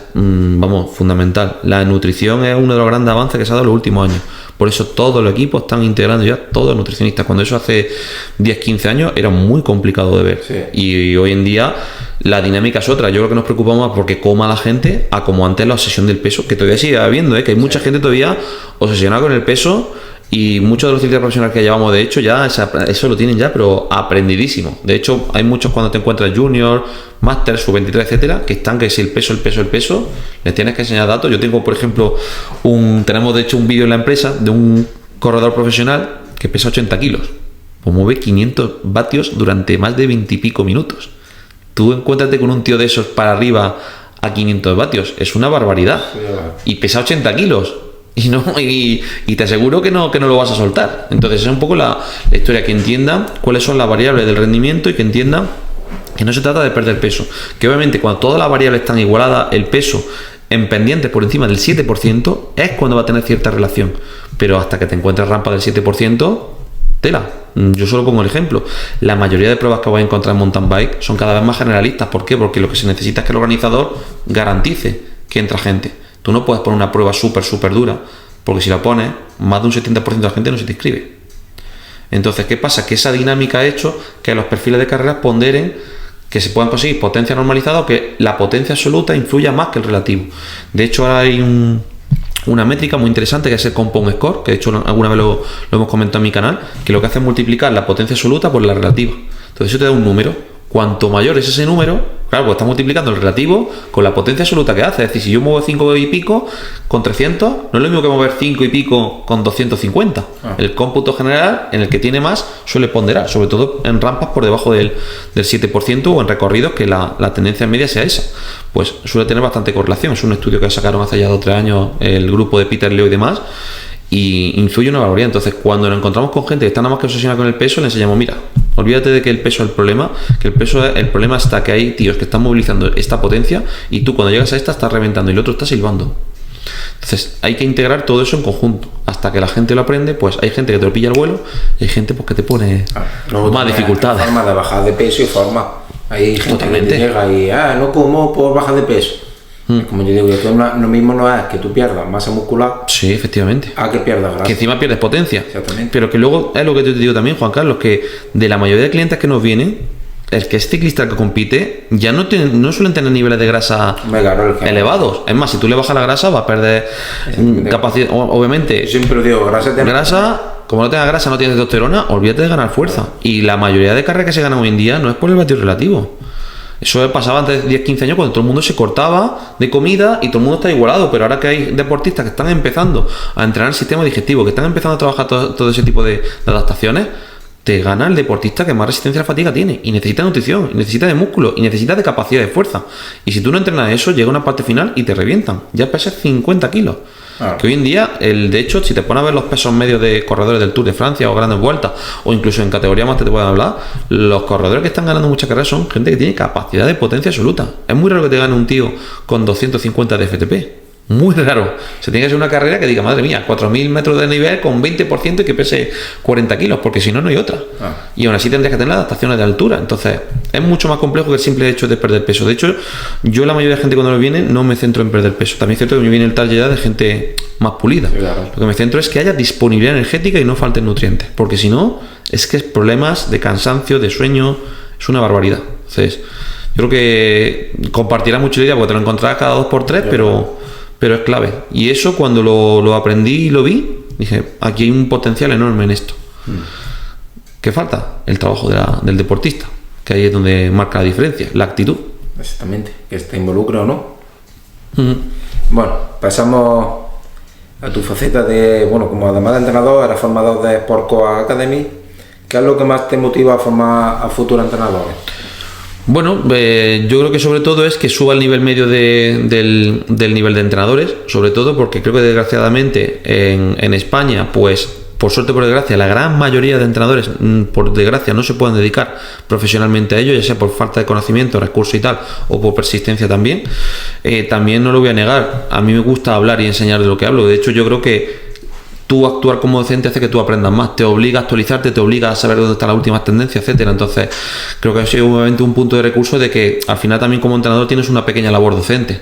fundamental. La nutrición es uno de los grandes avances que se ha dado en los últimos años. Por eso todos los equipos están integrando ya todos los nutricionistas. Cuando eso hace 10, 15 años era muy complicado de ver. Sí. Y hoy en día la dinámica es otra. Yo creo que nos preocupa más porque coma la gente a como antes la obsesión del peso, que todavía sigue habiendo, que hay mucha gente todavía obsesionada con el peso. Y muchos de los ciclistas profesionales que llevamos, de hecho, ya eso lo tienen ya, pero aprendidísimo. De hecho, hay muchos cuando te encuentras junior, máster, sub-23, etcétera, que están que si el peso, les tienes que enseñar datos. Yo tengo, por ejemplo, tenemos de hecho un vídeo en la empresa de un corredor profesional que pesa 80 kilos. Pues mueve 500 vatios durante más de 20 y pico minutos. Tú encuéntrate con un tío de esos para arriba a 500 vatios. Es una barbaridad. Y pesa 80 kilos. Y te aseguro que no lo vas a soltar. Entonces es un poco la historia, que entiendan cuáles son las variables del rendimiento y que entiendan que no se trata de perder peso. Que obviamente cuando todas las variables están igualadas, el peso en pendientes por encima del 7% es cuando va a tener cierta relación. Pero hasta que te encuentres rampa del 7%, tela. Yo solo pongo el ejemplo. La mayoría de pruebas que vais a encontrar en mountain bike son cada vez más generalistas. ¿Por qué? Porque lo que se necesita es que el organizador garantice que entra gente. Tú no puedes poner una prueba súper dura, porque si la pones, más de un 70% de la gente no se te inscribe. Entonces, ¿qué pasa? Que esa dinámica ha hecho que los perfiles de carreras ponderen que se puedan conseguir potencia normalizada o que la potencia absoluta influya más que el relativo. De hecho, hay una métrica muy interesante que es el Compound Score, que de hecho alguna vez lo hemos comentado en mi canal, que lo que hace es multiplicar la potencia absoluta por la relativa. Entonces eso te da un número. Cuanto mayor es ese número, claro, pues está multiplicando el relativo con la potencia absoluta que hace. Es decir, si yo muevo 5 y pico con 300, no es lo mismo que mover 5 y pico con 250. El cómputo general, en el que tiene más, suele ponderar, sobre todo en rampas por debajo del 7% o en recorridos que la tendencia media sea esa. Pues suele tener bastante correlación. Es un estudio que sacaron hace ya 2 o 3 años el grupo de Peter Leo y demás, y influye una barbaridad. Entonces, cuando nos encontramos con gente que está nada más que obsesionada con el peso, le enseñamos, mira, olvídate de que el peso es el problema, que el problema está que hay tíos que están movilizando esta potencia y tú cuando llegas a esta estás reventando y el otro está silbando. Entonces hay que integrar todo eso en conjunto. Hasta que la gente lo aprende, pues hay gente que te lo pilla al vuelo y hay gente pues que te pone más dificultades. Forma de bajar de peso y forma. Hay gente Totalmente. Que llega y no como por bajar de peso. Como yo digo, que lo mismo no es que tú pierdas masa muscular, sí, efectivamente, a que pierdas grasa. Que encima pierdes potencia. Exactamente. Pero que luego es lo que te digo también, Juan Carlos, que de la mayoría de clientes que nos vienen, el que es ciclista el que compite ya no suelen tener niveles de grasa elevados. Es más, si tú le bajas la grasa va a perder capacidad. Obviamente, yo siempre digo, grasa, como no tengas grasa, no tienes testosterona, olvídate de ganar fuerza. Y la mayoría de carreras que se ganan hoy en día no es por el vatio relativo. Eso pasaba antes de 10-15 años cuando todo el mundo se cortaba de comida y todo el mundo está igualado, pero ahora que hay deportistas que están empezando a entrenar el sistema digestivo, que están empezando a trabajar todo ese tipo de adaptaciones, te gana el deportista que más resistencia a la fatiga tiene, y necesita nutrición, y necesita de músculo, y necesita de capacidad de fuerza. Y si tú no entrenas eso, llega una parte final y te revientan. Ya pesas 50 kilos. Que hoy en día, de hecho, si te pones a ver los pesos medios de corredores del Tour de Francia o grandes vueltas, o incluso en categoría más te pueden hablar, los corredores que están ganando muchas carreras son gente que tiene capacidad de potencia absoluta. Es muy raro que te gane un tío con 250 de FTP. Muy raro. Se tiene que ser una carrera que diga, madre mía, 4.000 metros de nivel con 20% y que pese 40 kilos, porque si no, no hay otra. Y aún así tendrías que tener las adaptaciones de altura. Entonces, es mucho más complejo que el simple hecho de perder peso. De hecho, yo la mayoría de gente cuando me viene no me centro en perder peso. También es cierto que me viene el target ya de gente más pulida. Claro. Lo que me centro es que haya disponibilidad energética y no falten nutrientes. Porque si no, es que es problemas de cansancio, de sueño, es una barbaridad. Entonces, yo creo que compartirá mucho la idea porque te lo encontrarás cada 2x3, pero es clave. Y eso cuando lo aprendí y lo vi, dije, aquí hay un potencial enorme en esto. ¿Qué falta? El trabajo del deportista, que ahí es donde marca la diferencia, la actitud. Exactamente, que esté involucrado o no. Bueno, pasamos a tu faceta de, como además de entrenador, eres formador de Sportcoach Academy. ¿Qué es lo que más te motiva a formar a futuros entrenadores? Bueno, yo creo que sobre todo es que suba el nivel medio del nivel de entrenadores, sobre todo porque creo que desgraciadamente en España, pues por suerte o por desgracia, la gran mayoría de entrenadores, por desgracia, no se pueden dedicar profesionalmente a ello, ya sea por falta de conocimiento, recursos y tal, o por persistencia también. También no lo voy a negar, a mí me gusta hablar y enseñar de lo que hablo. De hecho, yo creo que tú actuar como docente hace que tú aprendas más, te obliga a actualizarte, te obliga a saber dónde están las últimas tendencias, etcétera. Entonces, creo que ha sido un punto de recurso de que al final también como entrenador tienes una pequeña labor docente.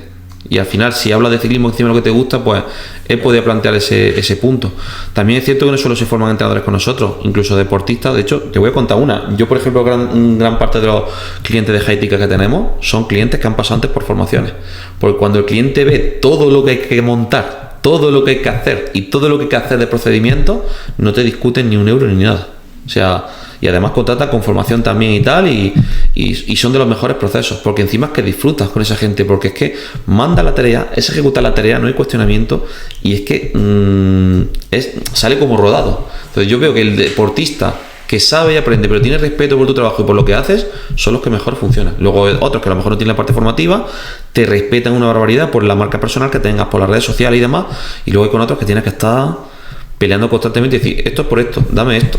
Y al final, si hablas de ciclismo encima de lo que te gusta, pues he podido plantear ese punto. También es cierto que no solo se forman entrenadores con nosotros, incluso deportistas. De hecho, te voy a contar una. Yo, por ejemplo, gran parte de los clientes de High-Tica que tenemos son clientes que han pasado antes por formaciones. Porque cuando el cliente ve todo lo que hay que montar, todo lo que hay que hacer y todo lo que hay que hacer de procedimiento, no te discuten ni un euro ni nada. O sea, y además contratan con formación también y tal, y son de los mejores procesos, porque encima es que disfrutas con esa gente, porque es que manda la tarea, es ejecutar la tarea, no hay cuestionamiento, y es que sale como rodado. Entonces yo veo que el deportista que sabe y aprende, pero tiene respeto por tu trabajo y por lo que haces, son los que mejor funcionan. Luego otros que a lo mejor no tienen la parte formativa, te respetan una barbaridad por la marca personal que tengas, por las redes sociales y demás, y luego hay con otros que tienes que estar peleando constantemente y decir, esto es por esto, dame esto.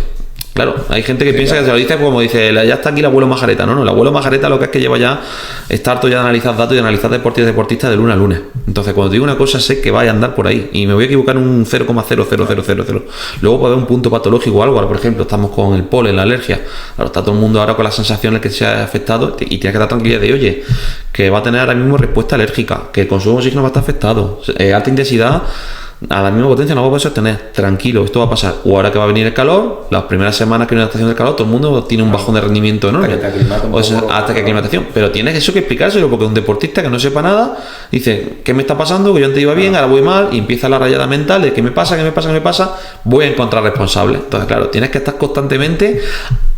Claro, hay gente que piensa que se lo dice como dice, ya está aquí el abuelo Majareta. No, el abuelo Majareta lo que es que lleva ya, está harto ya de analizar datos y de analizar deportistas de lunes a lunes. Entonces, cuando te digo una cosa, sé que vaya a andar por ahí y me voy a equivocar un 0,00000. Luego puede haber un punto patológico o algo. Ahora, por ejemplo, estamos con el polen, la alergia. Claro, está todo el mundo ahora con las sensaciones que se ha afectado y tienes que dar tranquilidad de, oye, que va a tener ahora mismo respuesta alérgica, que el consumo de oxígeno va a estar afectado, alta intensidad, a la misma potencia no va a poder sostener, tranquilo, esto va a pasar. O ahora que va a venir el calor, las primeras semanas que hay una estación de calor, todo el mundo tiene un bajón de rendimiento enorme, hasta que aclimatación, pero tienes eso que explicárselo, porque un deportista que no sepa nada dice, ¿qué me está pasando? Que yo antes iba bien, ahora voy mal, y empieza la rayada mental de ¿qué me pasa? Voy a encontrar responsables. Entonces, claro, tienes que estar constantemente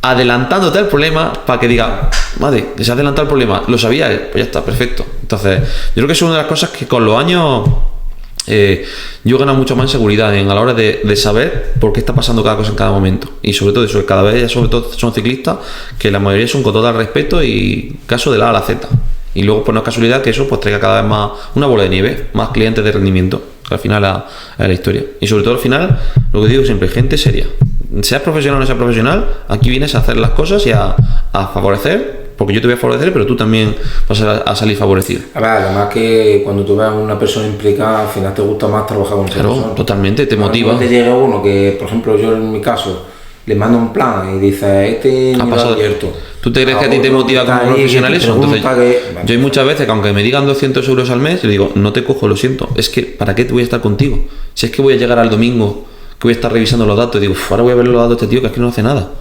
adelantándote al problema para que diga, madre, se ha adelantado el problema, lo sabía él, pues ya está, perfecto. Entonces, yo creo que es una de las cosas que con los años yo he ganado mucho más en seguridad a la hora de saber por qué está pasando cada cosa en cada momento, y sobre todo eso, cada vez sobre todo son ciclistas que la mayoría son con total respeto y caso de la A a la Z, y luego pues no es casualidad que eso pues traiga cada vez más una bola de nieve, más clientes de rendimiento, que al final es la historia. Y sobre todo al final, lo que digo siempre, gente seria, seas profesional o no seas profesional, aquí vienes a hacer las cosas y a favorecer, porque yo te voy a favorecer, pero tú también vas a salir favorecido. A ver, además que cuando tú ves a una persona implicada, al final te gusta más trabajar con esa persona. Totalmente, te motiva. Cuando te llega uno que, por ejemplo, yo en mi caso, le mando un plan y dice, este ha pasado abierto. ¿Tú te crees que a ti te motiva como profesional eso? Entonces, yo hay muchas veces que aunque me digan 200 euros al mes, le digo, no te cojo, lo siento, es que ¿para qué te voy a estar contigo? Si es que voy a llegar al domingo, que voy a estar revisando los datos y digo, ahora voy a ver los datos de este tío que es que no hace nada.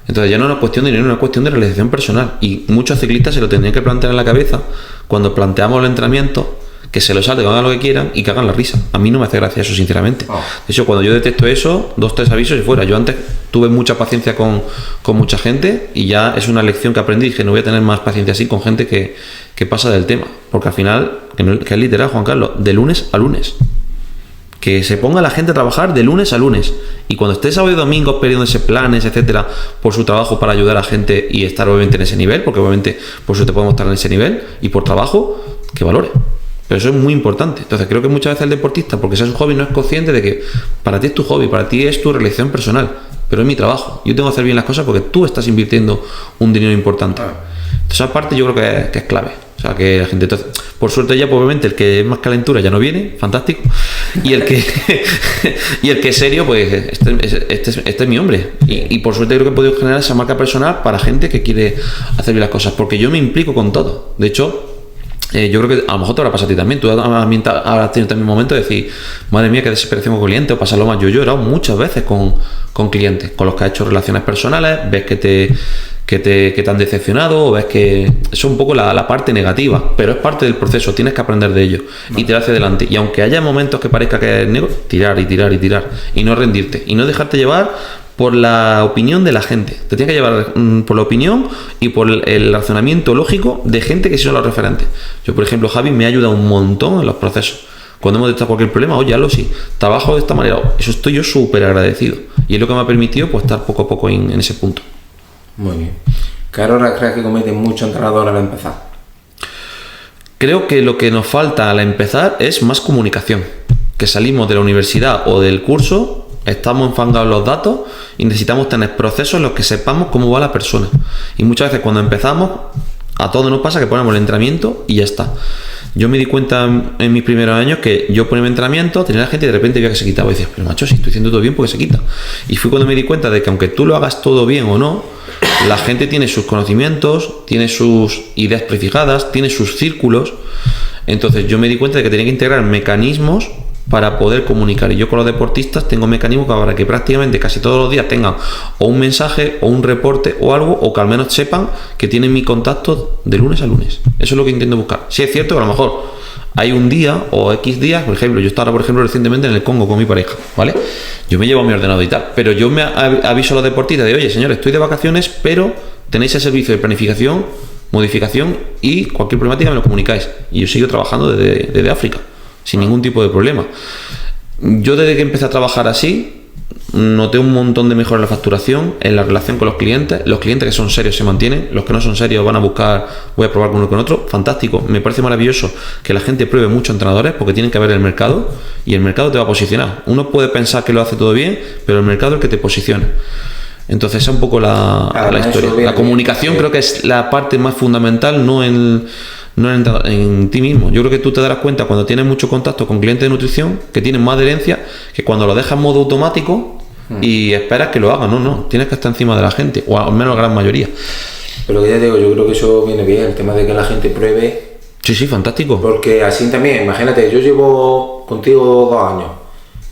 Entonces ya no es una cuestión de dinero, es una cuestión de realización personal. Y muchos ciclistas se lo tendrían que plantear en la cabeza cuando planteamos el entrenamiento, que se lo salten, que hagan lo que quieran y que hagan la risa. A mí no me hace gracia eso, sinceramente. De hecho, cuando yo detecto eso, 2-3 avisos y fuera. Yo antes tuve mucha paciencia con mucha gente y ya es una lección que aprendí. Dije, no voy a tener más paciencia así con gente que pasa del tema. Porque al final, que es literal, Juan Carlos, de lunes a lunes. Que se ponga la gente a trabajar de lunes a lunes. Y cuando esté sábado y domingo pidiéndose planes, etcétera, por su trabajo para ayudar a gente y estar obviamente en ese nivel, porque obviamente por eso te podemos estar en ese nivel, y por trabajo, que valore. Pero eso es muy importante. Entonces creo que muchas veces el deportista, porque sea su hobby, no es consciente de que para ti es tu hobby, para ti es tu realización personal, pero es mi trabajo. Yo tengo que hacer bien las cosas porque tú estás invirtiendo un dinero importante. Entonces esa parte yo creo que es clave. O sea, que la gente... Entonces, por suerte ya, pues, obviamente, el que es más calentura ya no viene, fantástico. Y el que y el que es serio, pues, este es mi hombre. Y por suerte creo que he podido generar esa marca personal para gente que quiere hacer bien las cosas. Porque yo me implico con todo. De hecho... yo creo que a lo mejor te habrá pasado a ti también. Tú habrás tenido también un momento de decir, madre mía, qué desesperación con clientes, o pasarlo más. Yo he llorado muchas veces con clientes con los que has hecho relaciones personales, ves que te han decepcionado, o ves que eso es un poco la parte negativa, pero es parte del proceso, tienes que aprender de ello y tirar hacia adelante. Y aunque haya momentos que parezca que es negro, tirar y no rendirte y no dejarte llevar por la opinión de la gente. Te tienes que llevar por la opinión y por el razonamiento lógico de gente que sí son los referentes. Yo, por ejemplo, Javi me ha ayudado un montón en los procesos. Cuando hemos detectado cualquier problema, oye, hazlo sí, trabajo de esta manera. Eso estoy yo súper agradecido. Y es lo que me ha permitido pues estar poco a poco en ese punto. Muy bien. ¿Qué errores crees que cometen muchos entrenadores al empezar? Creo que lo que nos falta al empezar es más comunicación. Que salimos de la universidad o del curso, estamos enfangados en los datos y necesitamos tener procesos en los que sepamos cómo va la persona. Y muchas veces cuando empezamos, a todos nos pasa que ponemos el entrenamiento y ya está. Yo me di cuenta en mis primeros años que yo ponía mi entrenamiento, tenía la gente y de repente veía que se quitaba. Y decía, pero macho, si estoy haciendo todo bien, ¿por qué se quita? Y fue cuando me di cuenta de que aunque tú lo hagas todo bien o no, la gente tiene sus conocimientos, tiene sus ideas prefijadas, tiene sus círculos. Entonces yo me di cuenta de que tenía que integrar mecanismos para poder comunicar. Y yo con los deportistas tengo mecanismos para que prácticamente casi todos los días tengan o un mensaje o un reporte o algo, o que al menos sepan que tienen mi contacto de lunes a lunes. Eso es lo que intento buscar. Sí es cierto que a lo mejor hay un día o X días, por ejemplo, yo estaba por ejemplo recientemente en el Congo con mi pareja, ¿vale? Yo me llevo mi ordenador y tal, pero yo me aviso a los deportistas de, oye, señores, estoy de vacaciones, pero tenéis el servicio de planificación, modificación y cualquier problemática me lo comunicáis. Y yo sigo trabajando desde África sin ningún tipo de problema. Yo desde que empecé a trabajar así, noté un montón de mejora en la facturación, en la relación con los clientes que son serios se mantienen, los que no son serios van a buscar, voy a probar con uno con otro, fantástico. Me parece maravilloso que la gente pruebe muchos entrenadores porque tienen que ver el mercado y el mercado te va a posicionar. Uno puede pensar que lo hace todo bien, pero el mercado es el que te posiciona. Entonces esa es un poco la historia. La comunicación creo que es la parte más fundamental, no en ti mismo. Yo creo que tú te darás cuenta cuando tienes mucho contacto con clientes de nutrición que tienen más adherencia que cuando lo dejas en modo automático y esperas que lo hagan. No, tienes que estar encima de la gente, o al menos la gran mayoría. Pero que ya digo, yo creo que eso viene bien, el tema de que la gente pruebe. Sí, fantástico. Porque así también, imagínate, yo llevo contigo 2 años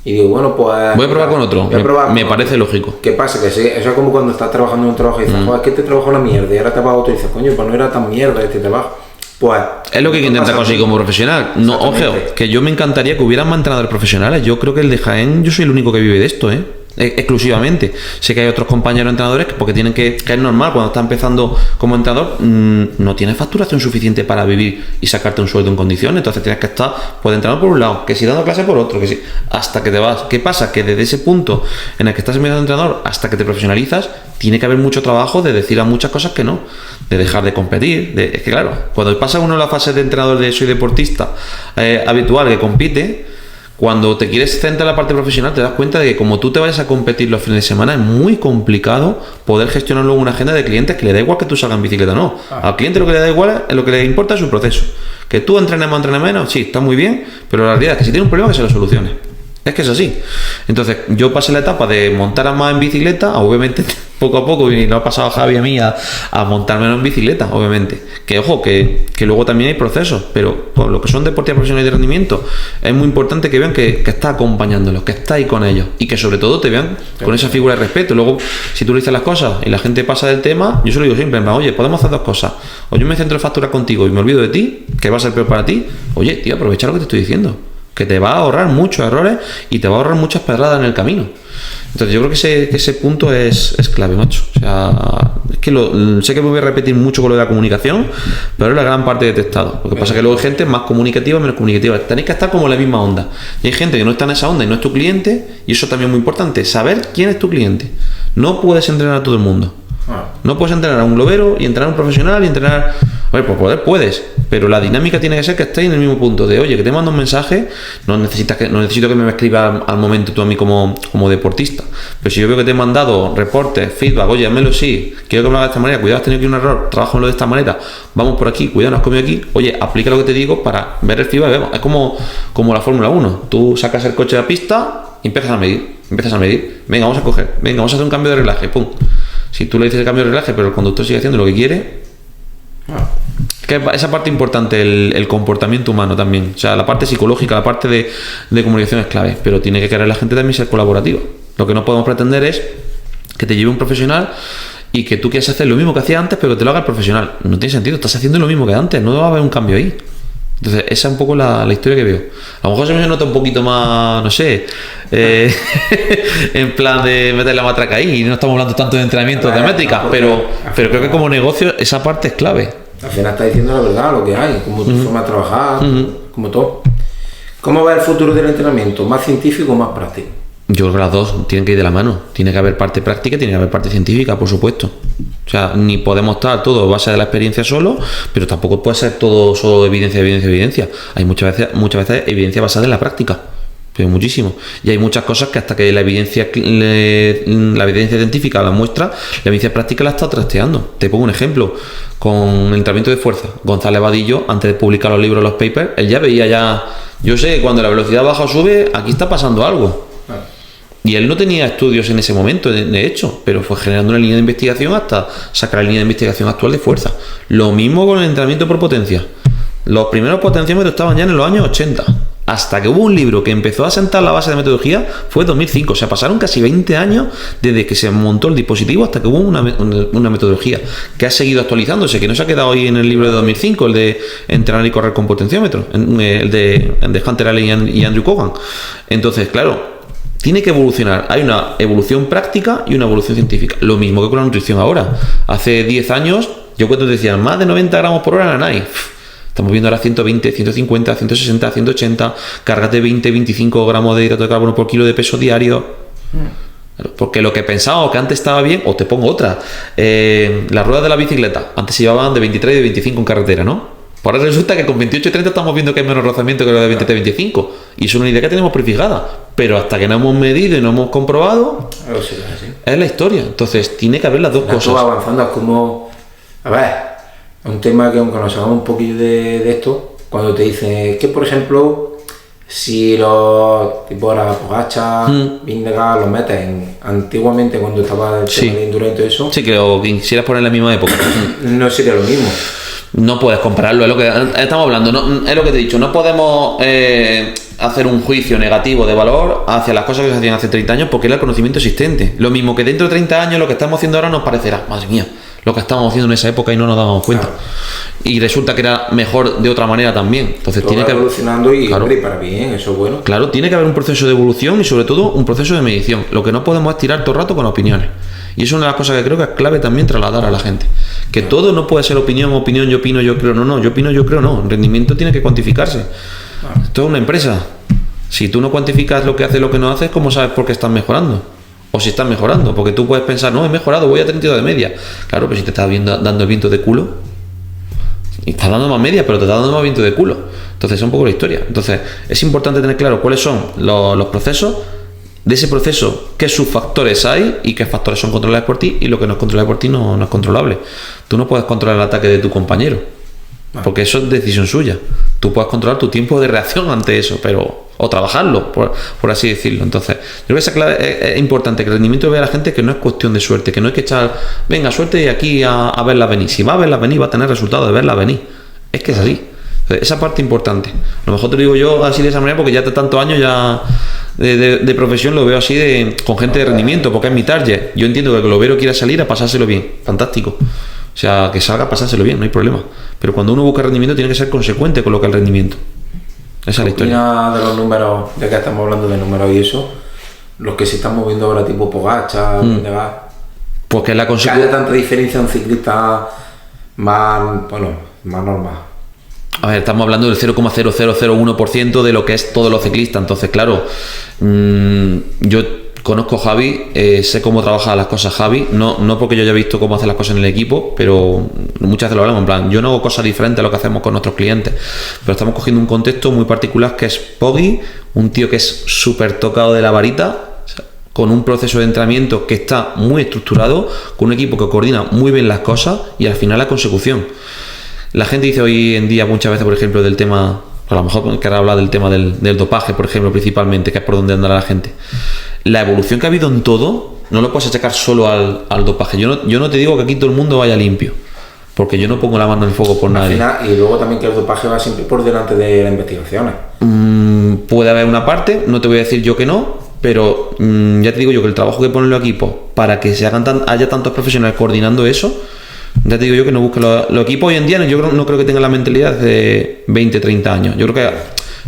y digo, bueno, pues voy a probar con otro. Me parece lógico. ¿Qué pasa? Que eso es como cuando estás trabajando en un trabajo y dices, joder, es que este trabajo es una mierda, y ahora te vas a otro y dices, coño, pues no era tan mierda este trabajo. Pues es lo que intenta conseguir como profesional. No, ojo, que yo me encantaría que hubieran más entrenadores profesionales. Yo creo que el de Jaén, yo soy el único que vive de esto, exclusivamente. Sé que hay otros compañeros entrenadores porque tienen que es normal, cuando está empezando como entrenador, no tienes facturación suficiente para vivir y sacarte un sueldo en condiciones. Entonces tienes que estar, pues, entrenador por un lado, que si dando clase por otro, que si, hasta que te vas. ¿Qué pasa? Que desde ese punto en el que estás empezando entrenador hasta que te profesionalizas, tiene que haber mucho trabajo de decir a muchas cosas que no, de dejar de competir. Es que claro, cuando pasa uno la fase de entrenador de soy deportista habitual que compite, cuando te quieres centrar en la parte profesional te das cuenta de que como tú te vayas a competir los fines de semana es muy complicado poder gestionar luego una agenda de clientes que le da igual que tú salgas en bicicleta o no. Al cliente lo que le da igual es lo que le importa es su proceso. Que tú entrenes más, entrenes menos, sí, está muy bien, pero la realidad es que si tiene un problema que se lo solucione. Es que es así. Entonces yo pasé la etapa de montar más en bicicleta, obviamente poco a poco, y nos ha pasado a Javi y a mí a montármelo en bicicleta, obviamente. Que ojo, que luego también hay procesos, pero con lo que son deportistas profesionales de rendimiento, es muy importante que vean que estás acompañándolos, que estás ahí con ellos, y que sobre todo te vean con esa figura de respeto. Luego, si tú le dices las cosas y la gente pasa del tema, yo se lo digo siempre, oye, podemos hacer dos cosas. O yo me centro en facturar contigo y me olvido de ti, que va a ser peor para ti. Oye, tío, aprovecha lo que te estoy diciendo, que te va a ahorrar muchos errores y te va a ahorrar muchas pedradas en el camino. Entonces yo creo que ese punto es clave, macho. O sea, es que sé que me voy a repetir mucho con lo de la comunicación, pero es la gran parte de testado. Lo que pasa es que luego hay gente más comunicativa, menos comunicativa. Tenéis que estar como en la misma onda. Y hay gente que no está en esa onda y no es tu cliente, y eso también es muy importante, saber quién es tu cliente. No puedes entrenar a todo el mundo. No puedes entrenar a un globero y entrenar a un profesional y entrenar... A ver, por poder puedes, pero la dinámica tiene que ser que estéis en el mismo punto de, oye, que te mando un mensaje, no necesito que me escribas al momento tú a mí como deportista, pero si yo veo que te he mandado reportes, feedback, oye, házmelo sí, quiero que me lo hagas de esta manera, cuidado, has tenido aquí un error, trabájalo de esta manera, vamos por aquí, cuidado, no has comido aquí, oye, aplica lo que te digo para ver el feedback, vemos. Es como la Fórmula 1, tú sacas el coche de la pista y empiezas a medir, venga, vamos a coger, venga, vamos a hacer un cambio de reglaje, pum. Si tú le dices el cambio de reglaje, pero el conductor sigue haciendo lo que quiere, que esa parte importante, el comportamiento humano también, o sea, la parte psicológica, la parte de comunicación es clave, pero tiene que querer la gente también ser colaborativa. Lo que no podemos pretender es que te lleve un profesional y que tú quieras hacer lo mismo que hacía antes, pero que te lo haga el profesional. No tiene sentido, estás haciendo lo mismo que antes, no va a haber un cambio ahí. Entonces, esa es un poco la historia que veo. A lo mejor se me nota un poquito más, no sé, en plan de meter la matraca ahí, y no estamos hablando tanto de entrenamiento de métricas, pero creo que como negocio esa parte es clave. Al final está diciendo la verdad, lo que hay, como tu forma de trabajar, como todo. ¿Cómo va el futuro del entrenamiento? ¿Más científico o más práctico? Yo creo que las dos tienen que ir de la mano. Tiene que haber parte práctica y tiene que haber parte científica, por supuesto. O sea, ni podemos estar todo a base de la experiencia solo, pero tampoco puede ser todo solo evidencia. Hay muchas veces evidencia basada en la práctica, pero muchísimo. Y hay muchas cosas que hasta que la evidencia científica la muestra, la evidencia práctica la está trasteando. Te pongo un ejemplo. Con el entrenamiento de fuerza, González Vadillo, antes de publicar los libros, los papers, él ya veía yo sé, cuando la velocidad baja o sube, aquí está pasando algo. Y él no tenía estudios en ese momento, de hecho, pero fue generando una línea de investigación hasta sacar la línea de investigación actual de fuerza. Lo mismo con el entrenamiento por potencia. Los primeros potenciómetros estaban ya en los años 80. Hasta que hubo un libro que empezó a sentar la base de metodología, fue 2005. O sea, pasaron casi 20 años desde que se montó el dispositivo hasta que hubo una metodología que ha seguido actualizándose, que no se ha quedado ahí en el libro de 2005, el de entrenar y correr con potenciómetro, el de Hunter Allen y Andrew Kogan. Entonces, claro, tiene que evolucionar. Hay una evolución práctica y una evolución científica. Lo mismo que con la nutrición ahora. Hace 10 años, yo cuando te decían más de 90 gramos por hora en la NAI. Estamos viendo ahora 120, 150, 160, 180, cárgate 20, 25 gramos de hidrato de carbono por kilo de peso diario. Porque lo que pensábamos que antes estaba bien, o te pongo otra, las ruedas de la bicicleta, antes se llevaban de 23 y de 25 en carretera, ¿no? Ahora resulta que con 28 y 30 estamos viendo que hay menos rozamiento que lo de 23 y 25. Y es una idea que tenemos prefijada. Pero hasta que no hemos medido y no hemos comprobado, es la historia. Entonces tiene que haber las dos cosas. Esto va avanzando, es como... A ver, es un tema que aunque nos hagamos un poquillo de esto, cuando te dicen que, por ejemplo, si los tipo la Pogacar, Vingegaard los meten antiguamente cuando estaba el tema de endurance y todo eso... Sí, que lo quisieras poner en la misma época. No sería lo mismo. No puedes compararlo, es lo que estamos hablando, no, es lo que te he dicho, no podemos hacer un juicio negativo de valor hacia las cosas que se hacían hace 30 años porque era el conocimiento existente. Lo mismo que dentro de 30 años lo que estamos haciendo ahora nos parecerá, madre mía, lo que estábamos haciendo en esa época y no nos dábamos cuenta. Claro. Y resulta que era mejor de otra manera también. Entonces todo tiene que evolucionando y, claro, y para bien, eso es bueno. Claro, tiene que haber un proceso de evolución y sobre todo un proceso de medición. Lo que no podemos es tirar todo el rato con opiniones. Y eso es una de las cosas que creo que es clave también trasladar a la gente. Que todo no puede ser opinión, yo opino, yo creo. No, yo opino, yo creo, no. El rendimiento tiene que cuantificarse. Esto es una empresa. Si tú no cuantificas lo que hace y lo que no haces, ¿cómo sabes por qué estás mejorando? O si estás mejorando. Porque tú puedes pensar, no, he mejorado, voy a 32 de media. Claro, pero si te estás dando el viento de culo, y estás dando más media, pero te estás dando más viento de culo. Entonces es un poco la historia. Entonces es importante tener claro cuáles son los procesos. De ese proceso, qué subfactores hay y qué factores son controlables por ti y lo que no es controlable por ti no es controlable. Tú no puedes controlar el ataque de tu compañero, porque eso es decisión suya. Tú puedes controlar tu tiempo de reacción ante eso, pero o trabajarlo, por así decirlo. Entonces, yo creo que esa clave es importante, que el rendimiento vea a la gente que no es cuestión de suerte, que no hay que echar, venga, suerte y aquí a verla venir. Si va a verla venir, va a tener resultado de verla venir. Es que es así. Entonces, esa parte importante. A lo mejor te lo digo yo así de esa manera porque ya de tantos años ya de profesión lo veo así con gente de rendimiento, porque es mi target. Yo entiendo que el globero quiera salir a pasárselo bien. Fantástico. O sea, que salga a pasárselo bien, no hay problema. Pero cuando uno busca rendimiento tiene que ser consecuente con lo que es el rendimiento. Esa es la historia. De los números, ya que estamos hablando de números y eso, los que se están moviendo ahora tipo Pogačar, ¿dónde va? Pues que es la consecuencia. ¿Hay tanta diferencia un ciclista más normal? A ver, estamos hablando del 0,0001% de lo que es todos los ciclistas. Entonces, claro, yo conozco a Javi, sé cómo trabaja las cosas Javi, no porque yo haya visto cómo hace las cosas en el equipo, pero muchas veces lo hablamos en plan, yo no hago cosas diferentes a lo que hacemos con nuestros clientes, pero estamos cogiendo un contexto muy particular que es Poggi, un tío que es súper tocado de la varita, con un proceso de entrenamiento que está muy estructurado, con un equipo que coordina muy bien las cosas y al final la consecución. La gente dice hoy en día muchas veces, por ejemplo, del tema, a lo mejor que ahora habla del tema del dopaje, por ejemplo, principalmente, que es por donde andará la gente. La evolución que ha habido en todo, no lo puedes achacar solo al dopaje. Yo no te digo que aquí todo el mundo vaya limpio, porque yo no pongo la mano en el fuego por nadie. Y luego también que el dopaje va siempre por delante de las investigaciones. Puede haber una parte, no te voy a decir yo que no, pero ya te digo yo que el trabajo que ponen los equipos para que se haya tantos profesionales coordinando eso, ya te digo yo que no busque los equipos hoy en día, yo no creo que tengan la mentalidad de 20, 30 años. Yo creo que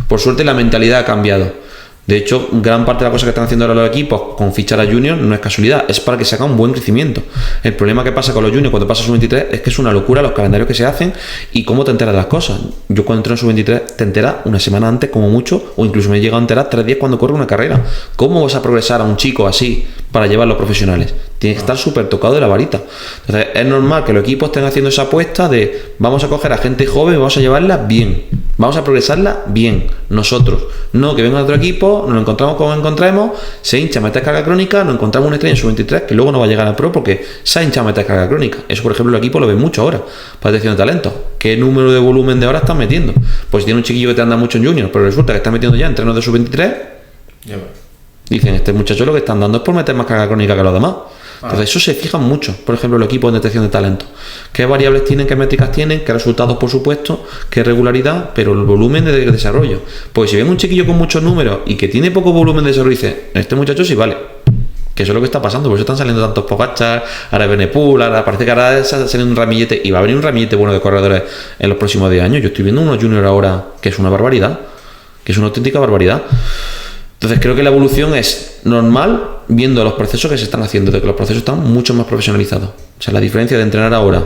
por suerte la mentalidad ha cambiado. De hecho, gran parte de las cosas que están haciendo ahora los equipos con fichar a juniors no es casualidad, es para que se haga un buen crecimiento. El problema que pasa con los juniors cuando pasa a sub-23 es que es una locura los calendarios que se hacen y cómo te enteras de las cosas. Yo cuando entro en sub-23 te enteras una semana antes como mucho, o incluso me he llegado a enterar 3 días cuando corre una carrera. ¿Cómo vas a progresar a un chico así para llevarlo a profesionales? Tiene que estar súper tocado de la varita. Entonces es normal que los equipos estén haciendo esa apuesta de vamos a coger a gente joven y vamos a llevarla bien, vamos a progresarla bien, nosotros. No que venga otro equipo, nos lo encontramos como encontremos, se hincha a meter carga crónica, nos encontramos una estrella en sub-23 que luego no va a llegar al pro porque se ha hinchado a meter carga crónica. Eso, por ejemplo, el equipo lo ve mucho ahora para detección de talento. ¿Qué número de volumen de horas están metiendo? Pues si tiene un chiquillo que te anda mucho en junior, pero resulta que está metiendo ya entrenos de sub-23, dicen, este muchacho lo que están dando es por meter más carga crónica que los demás. Entonces eso se fijan mucho, por ejemplo, los equipos de detección de talento. ¿Qué variables tienen, qué métricas tienen, qué resultados, por supuesto, qué regularidad, pero el volumen de desarrollo? Pues si ven un chiquillo con muchos números y que tiene poco volumen de desarrollo, dice, este muchacho sí vale. Que eso es lo que está pasando, por eso están saliendo tantos Pogačar, ahora Benepul, ahora parece que ahora sale un ramillete, y va a venir un ramillete bueno de corredores en los próximos 10 años. Yo estoy viendo unos juniors ahora que es una barbaridad, que es una auténtica barbaridad. Entonces creo que la evolución es normal viendo los procesos que se están haciendo, de que los procesos están mucho más profesionalizados. O sea, la diferencia de entrenar ahora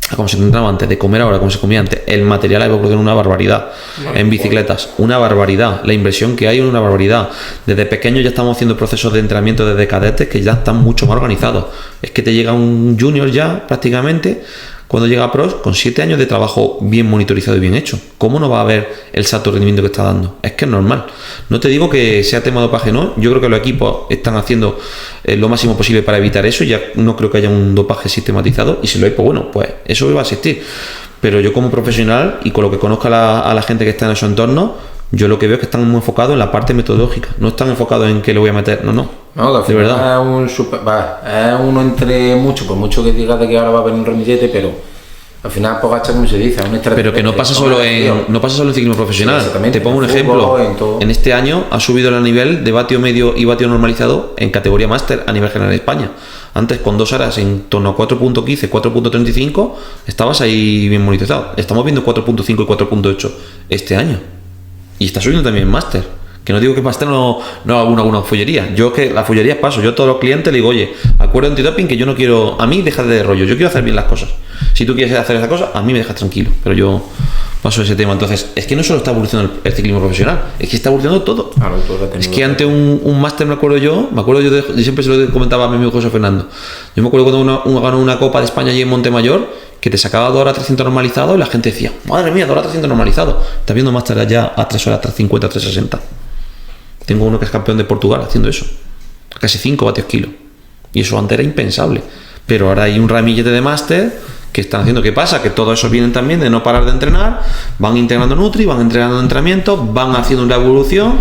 a como se entrenaba antes, de comer ahora como se comía antes, el material ha evolucionado una barbaridad. En bicicletas, una barbaridad. La inversión que hay es una barbaridad. Desde pequeños ya estamos haciendo procesos de entrenamiento desde cadetes que ya están mucho más organizados. Es que te llega un junior ya prácticamente cuando llega a pros con 7 años de trabajo bien monitorizado y bien hecho. ¿Cómo no va a haber el salto de rendimiento que está dando? Es que es normal. No te digo que sea tema de dopaje, no. Yo creo que los equipos están haciendo lo máximo posible para evitar eso. Ya no creo que haya un dopaje sistematizado. Y si lo hay, pues bueno, pues eso va a existir. Pero yo como profesional y con lo que conozco a la gente que está en esos entornos, yo lo que veo es que están muy enfocados en la parte metodológica. No están enfocados en que le voy a meter. No, de verdad. Es uno entre muchos, por mucho que digas de que ahora va a venir un ramillete, pero al final Pogačar, como se dice, pero que no pasa solo en ciclismo profesional. Sí, te pongo un ejemplo. En este año ha subido el nivel de vatio medio y vatio normalizado en categoría máster a nivel general de España. Antes con 2 horas en torno a 4.15, 4.35 estabas ahí bien monitorizado. Estamos viendo 4.5 y 4.8 este año. Y está subiendo también máster. Que no digo que máster no haga alguna follería. Yo que la follería paso. Yo a todos los clientes le digo, oye, acuerdo antidoping que yo no quiero, a mí deja de rollo, yo quiero hacer bien las cosas. Si tú quieres hacer esa cosa, a mí me dejas tranquilo. Pero yo paso ese tema. Entonces, es que no solo está evolucionando el ciclismo profesional, es que está evolucionando todo. Claro, es que ante un máster me acuerdo yo siempre se lo comentaba a mi amigo José Fernando. Yo me acuerdo cuando uno ganó una Copa de España allí en Montemayor, que te sacaba 2 horas 300 normalizado y la gente decía, madre mía, 2 horas 300 normalizado. Estás viendo máster allá a 3 horas 350, 360. Tengo uno que es campeón de Portugal haciendo eso. Casi 5 vatios kilo. Y eso antes era impensable. Pero ahora hay un ramillete de máster que están haciendo. ¿Qué pasa? Que todos esos vienen también de no parar de entrenar, van integrando Nutri, van entrenando entrenamientos, van haciendo una evolución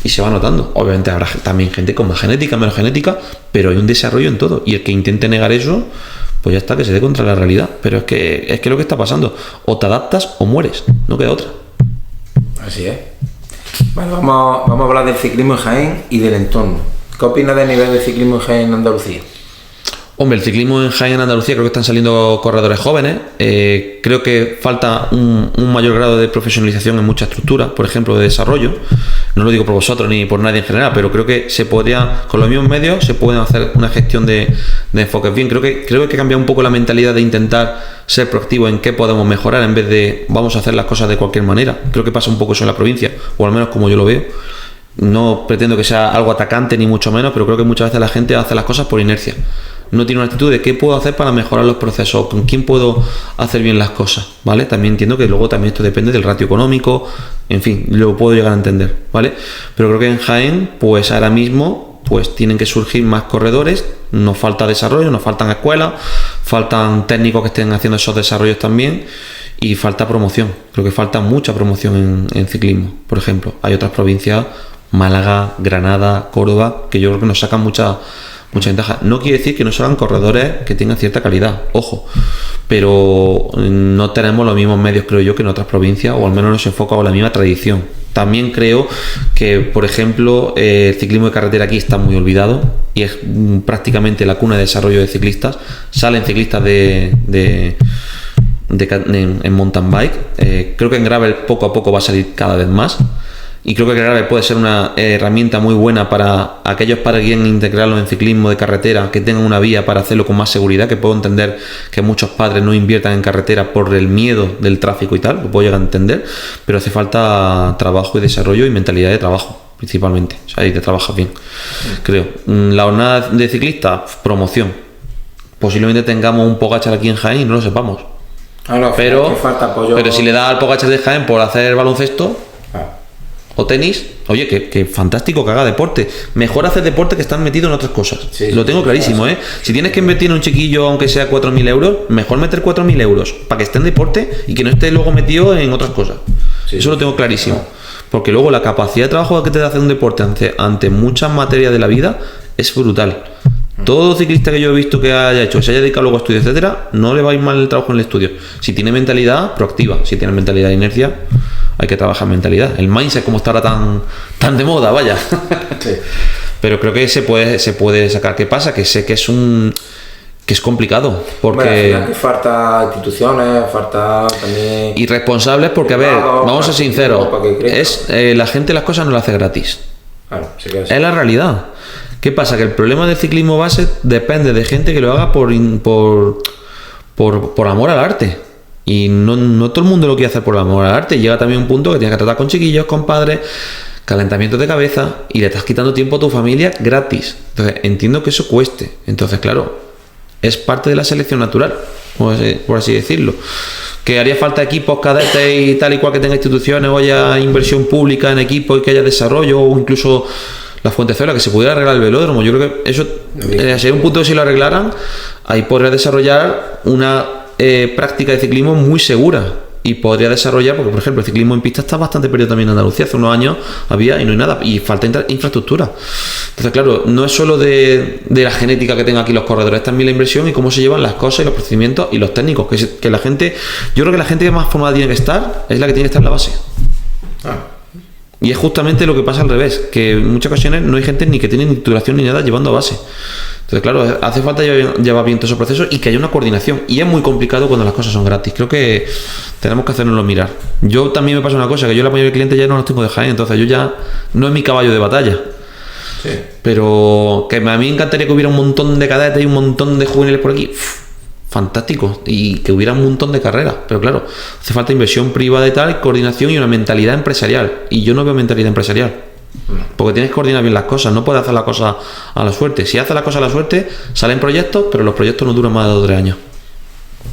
y se va notando. Obviamente habrá también gente con más genética, menos genética, pero hay un desarrollo en todo. Y el que intente negar eso, pues ya está, que se dé contra la realidad. Pero es que lo que está pasando, o te adaptas o mueres, no queda otra. Así es. Bueno, vamos a hablar del ciclismo en Jaén y del entorno. ¿Qué opinas del nivel de ciclismo en Jaén en Andalucía? Hombre, el ciclismo en Jaén, en Andalucía, creo que están saliendo corredores jóvenes. Creo que falta un mayor grado de profesionalización en muchas estructuras, por ejemplo, de desarrollo. No lo digo por vosotros ni por nadie en general, pero creo que se podría, con los mismos medios, se pueden hacer una gestión de enfoques bien. Creo que hay que cambiar un poco la mentalidad de intentar ser proactivo en qué podemos mejorar en vez de vamos a hacer las cosas de cualquier manera. Creo que pasa un poco eso en la provincia, o al menos como yo lo veo. No pretendo que sea algo atacante ni mucho menos, pero creo que muchas veces la gente hace las cosas por inercia. No tiene una actitud de qué puedo hacer para mejorar los procesos, con quién puedo hacer bien las cosas, ¿vale? También entiendo que luego también esto depende del ratio económico, en fin, lo puedo llegar a entender, ¿vale? Pero creo que en Jaén, pues ahora mismo, pues tienen que surgir más corredores, nos falta desarrollo, nos faltan escuelas, faltan técnicos que estén haciendo esos desarrollos también y falta promoción. Creo que falta mucha promoción en ciclismo, por ejemplo. Hay otras provincias, Málaga, Granada, Córdoba, que yo creo que nos sacan mucha ventaja. No quiere decir que no sean corredores que tengan cierta calidad, ojo, pero no tenemos los mismos medios, creo yo, que en otras provincias, o al menos nos enfocamos en la misma tradición. También creo que, por ejemplo, el ciclismo de carretera aquí está muy olvidado y es prácticamente la cuna de desarrollo de ciclistas. Salen ciclistas en mountain bike. Creo que en gravel poco a poco va a salir cada vez más. Y creo que el gravel puede ser una herramienta muy buena para aquellos para que quieran integrarlo en ciclismo de carretera, que tengan una vía para hacerlo con más seguridad, que puedo entender que muchos padres no inviertan en carretera por el miedo del tráfico y tal, lo puedo llegar a entender, pero hace falta trabajo y desarrollo y mentalidad de trabajo, principalmente. O sea, ahí te trabajas bien, creo. La jornada de ciclistas, promoción. Posiblemente tengamos un Pogačar aquí en Jaén y no lo sepamos. Pero si le da al Pogačar de Jaén por hacer baloncesto o tenis, oye, que fantástico que haga deporte. Mejor hacer deporte que estar metido en otras cosas. Sí, lo tengo clarísimo, ¿eh? Si tienes que invertir en un chiquillo, aunque sea 4.000 euros, mejor meter 4.000 euros para que esté en deporte y que no esté luego metido en otras cosas. Sí, eso lo tengo clarísimo. Porque luego la capacidad de trabajo que te da hacer un deporte ante muchas materias de la vida es brutal. Todo ciclista que yo he visto que haya hecho, que se haya dedicado luego a estudios, etcétera, no le va a ir mal el trabajo en el estudio. Si tiene mentalidad proactiva, si tiene mentalidad de inercia, hay que trabajar mentalidad. El mindset, como estará tan de moda, vaya. Sí. Pero creo que se puede sacar. ¿Qué pasa? Que sé que es complicado. Porque bueno, que falta instituciones, falta también. Y responsables, porque a ver, vamos a ser sinceros. La gente las cosas no las hace gratis. Claro, es la realidad. ¿Qué pasa? Que el problema del ciclismo base depende de gente que lo haga por amor al arte. Y no todo el mundo lo quiere hacer por amor al arte. Llega también un punto que tienes que tratar con chiquillos, con padres, calentamientos de cabeza, y le estás quitando tiempo a tu familia gratis. Entonces entiendo que eso cueste. Entonces, claro, es parte de la selección natural, por así decirlo. Que haría falta equipos cadetes y tal y cual, que tenga instituciones o haya inversión pública en equipos y que haya desarrollo, o incluso la Fuentezuela, que se pudiera arreglar el velódromo. Yo creo que eso sería un punto que si lo arreglaran, ahí podría desarrollar una práctica de ciclismo muy segura, y podría desarrollar, porque por ejemplo el ciclismo en pista está bastante perdido también en Andalucía. Hace unos años había y no hay nada, y falta infraestructura. Entonces, claro, no es solo de la genética que tengan aquí los corredores, es también la inversión y cómo se llevan las cosas y los procedimientos y los técnicos, que la gente, yo creo que la gente que más formada tiene que estar es la que tiene que estar en la base. Y es justamente lo que pasa al revés, que en muchas ocasiones no hay gente ni que tiene ni titulación ni nada llevando a base. Entonces, claro, hace falta llevar bien todos esos procesos y que haya una coordinación. Y es muy complicado cuando las cosas son gratis. Creo que tenemos que hacernoslo mirar. Yo también me pasa una cosa, que yo la mayoría de clientes ya no los tengo de Jaén, entonces yo ya no es mi caballo de batalla. Sí. Pero que a mí me encantaría que hubiera un montón de cadetes y un montón de juveniles por aquí. Fantástico. Y que hubiera un montón de carreras. Pero claro, hace falta inversión privada y tal, coordinación y una mentalidad empresarial. Y yo no veo mentalidad empresarial. Porque tienes que coordinar bien las cosas, no puedes hacer la cosa a la suerte. Si haces la cosa a la suerte, salen proyectos, pero los proyectos no duran más de 2 o 3 años.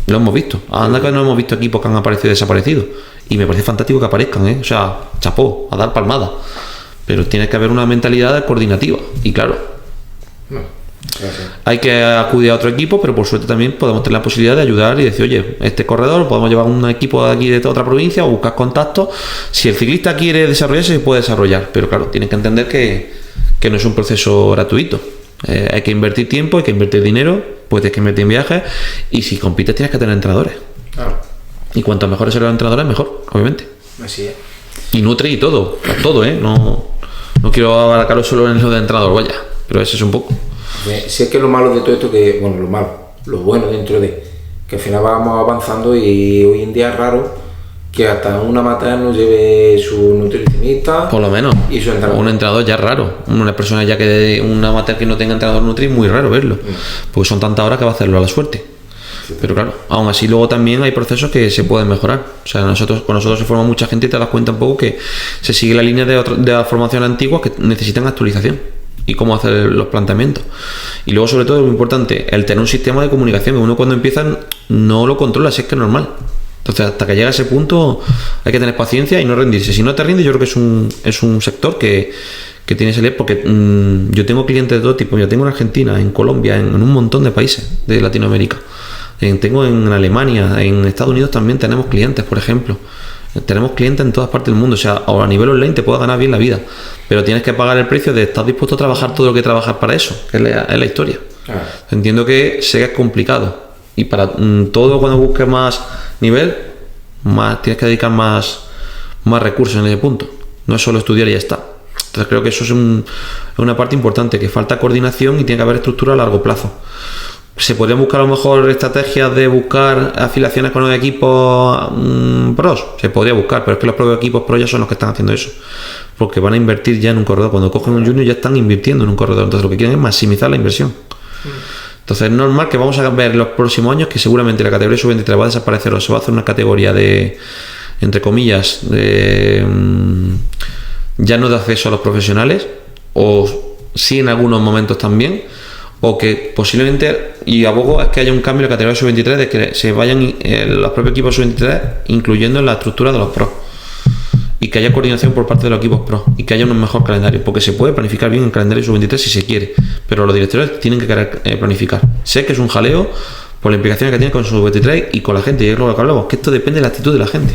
Lo hemos visto. Anda que no hemos visto equipos que han aparecido y desaparecido. Y me parece fantástico que aparezcan, ¿eh? O sea, chapó, a dar palmada. Pero tiene que haber una mentalidad coordinativa. Y claro, Hay que acudir a otro equipo, pero por suerte también podemos tener la posibilidad de ayudar y decir, oye, este corredor podemos llevar un equipo de aquí de otra provincia o buscar contactos. Si el ciclista quiere desarrollarse, se puede desarrollar, pero claro, tienes que entender que no es un proceso gratuito. Hay que invertir tiempo, hay que invertir dinero, pues tienes que invertir en viajes, y si compites tienes que tener entrenadores. Claro. Y cuanto mejores sean los entrenadores, mejor, obviamente. Así es. Y Nutri y todo, no quiero abarcarlo solo en lo de entrenador, vaya, pero ese es un poco. Si es que lo malo de todo esto, lo bueno dentro de que al final vamos avanzando, y hoy en día es raro que hasta una amateur nos lleve su nutricionista, Por lo menos, y su entrenador. un entrenador ya es raro, una persona ya que un amateur que no tenga entrenador Nutri es muy raro verlo, porque son tantas horas que va a hacerlo a la suerte. Pero claro, aún así luego también hay procesos que se pueden mejorar. O sea, con nosotros se forma mucha gente y te das cuenta un poco que se sigue la línea de la formación antigua, que necesitan actualización y cómo hacer los planteamientos. Y luego, sobre todo, es muy importante el tener un sistema de comunicación, que uno cuando empieza no lo controla, si es que es normal. Entonces, hasta que llega a ese punto hay que tener paciencia y no rendirse. Si no te rindes, yo creo que es un sector que tiene que leer, porque yo tengo clientes de todo tipo. Yo tengo en Argentina, en Colombia, en un montón de países de Latinoamérica. Tengo en Alemania, en Estados Unidos también tenemos clientes, por ejemplo. Tenemos clientes en todas partes del mundo. O sea, a nivel online te puedes ganar bien la vida, pero tienes que pagar el precio de estar dispuesto a trabajar todo lo que trabajas para eso, que es la historia. Entiendo que sé que es complicado, y para todo, cuando busques más nivel, tienes que dedicar más recursos en ese punto. No es solo estudiar y ya está. Entonces creo que eso es una parte importante, que falta coordinación y tiene que haber estructura a largo plazo. Se podrían buscar a lo mejor estrategias de buscar afiliaciones con los equipos pros, se podría buscar, pero es que los propios equipos pros ya son los que están haciendo eso, porque van a invertir ya en un corredor. Cuando cogen un junior ya están invirtiendo en un corredor, entonces lo que quieren es maximizar la inversión. Entonces es normal que vamos a ver en los próximos años que seguramente la categoría sub-23 va a desaparecer, o se va a hacer una categoría de, entre comillas, ya no de acceso a los profesionales, o sí en algunos momentos también, o que posiblemente, y abogo, es que haya un cambio en la categoría sub-23, de que se vayan los propios equipos sub-23 incluyendo en la estructura de los pros, y que haya coordinación por parte de los equipos pros, y que haya un mejor calendario, porque se puede planificar bien el calendario sub-23 si se quiere, pero los directores tienen que querer planificar. Sé que es un jaleo por la implicación que tiene con sub-23 y con la gente, y es lo que hablamos, que esto depende de la actitud de la gente.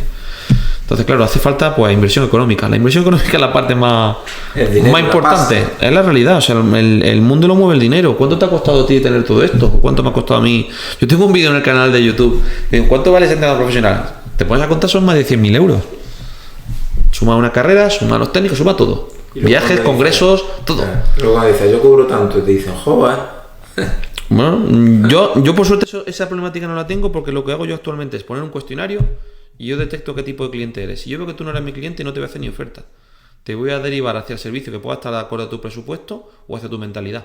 Entonces, claro, hace falta pues inversión económica. La inversión económica es la parte más importante. Es la realidad. O sea, el mundo lo mueve el dinero. ¿Cuánto te ha costado a ti tener todo esto? ¿Cuánto me ha costado a mí? Yo tengo un vídeo en el canal de YouTube. ¿Cuánto vale ese entrenador profesional? Te pones a contar, son más de 100.000 euros. Suma una carrera, suma los técnicos, suma todo. Viajes, congresos, todo. Luego dices, yo cobro tanto, y te dicen, joder. Bueno, yo por suerte esa problemática no la tengo, porque lo que hago yo actualmente es poner un cuestionario y yo detecto qué tipo de cliente eres. Si yo veo que tú no eres mi cliente, no te voy a hacer ni oferta. Te voy a derivar hacia el servicio que pueda estar de acuerdo a tu presupuesto o hacia tu mentalidad.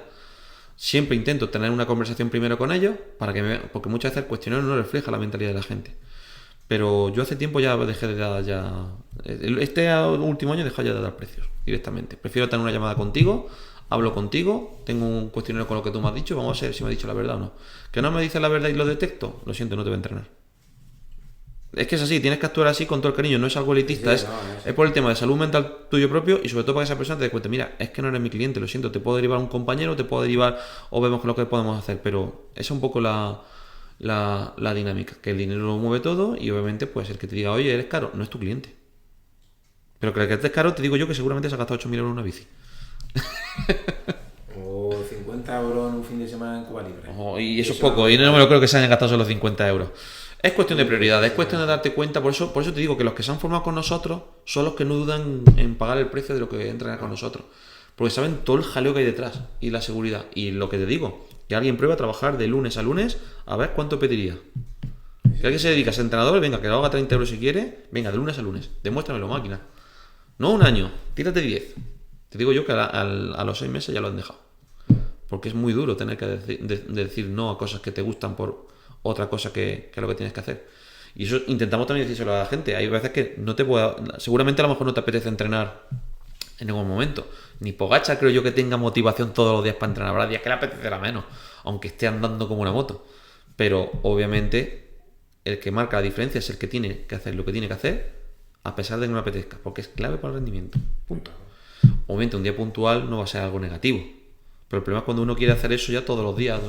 Siempre intento tener una conversación primero con ellos, porque muchas veces el cuestionario no refleja la mentalidad de la gente. Pero yo hace tiempo ya dejé de dar este último año he dejado ya de dar precios directamente. Prefiero tener una llamada contigo, hablo contigo, tengo un cuestionario con lo que tú me has dicho, vamos a ver si me has dicho la verdad o no. Que no me dices la verdad y lo detecto, lo siento, no te voy a entrenar. Es que es así, tienes que actuar así con todo el cariño, no es algo elitista, es por el tema de salud mental tuyo propio, y sobre todo para que esa persona te dé cuenta, mira, es que no eres mi cliente, lo siento, te puedo derivar a un compañero, te puedo derivar, o vemos lo que podemos hacer, pero esa es un poco la dinámica, que el dinero lo mueve todo, y obviamente pues el que te diga, oye, eres caro, no es tu cliente. Pero que el que estés caro, te digo yo que seguramente se ha gastado 8.000 euros en una bici. O 50 euros en un fin de semana en Cuba Libre. Y eso es poco, y no me lo creo que se hayan gastado solo 50 euros. Es cuestión de prioridad, es cuestión de darte cuenta, por eso te digo que los que se han formado con nosotros son los que no dudan en pagar el precio de lo que entran con nosotros, porque saben todo el jaleo que hay detrás y la seguridad. Y lo que te digo, que alguien prueba a trabajar de lunes a lunes, a ver cuánto pediría. Si alguien se dedica a ser entrenador, venga, que lo haga 30 euros si quiere, venga, de lunes a lunes, demuéstramelo, máquina. No un año, tírate 10. Te digo yo que a los 6 meses ya lo han dejado, porque es muy duro tener que decir no a cosas que te gustan por otra cosa que lo que tienes que hacer. Y eso intentamos también decírselo a la gente. Hay veces que no te puedo, seguramente a lo mejor no te apetece entrenar en ningún momento. Ni Pogačar creo yo que tenga motivación todos los días para entrenar. Habrá días que le apetecerá menos, aunque esté andando como una moto. Pero obviamente el que marca la diferencia es el que tiene que hacer lo que tiene que hacer, a pesar de que no le apetezca, porque es clave para el rendimiento. Punto. Obviamente un día puntual no va a ser algo negativo, Pero el problema es cuando uno quiere hacer eso ya todos los días.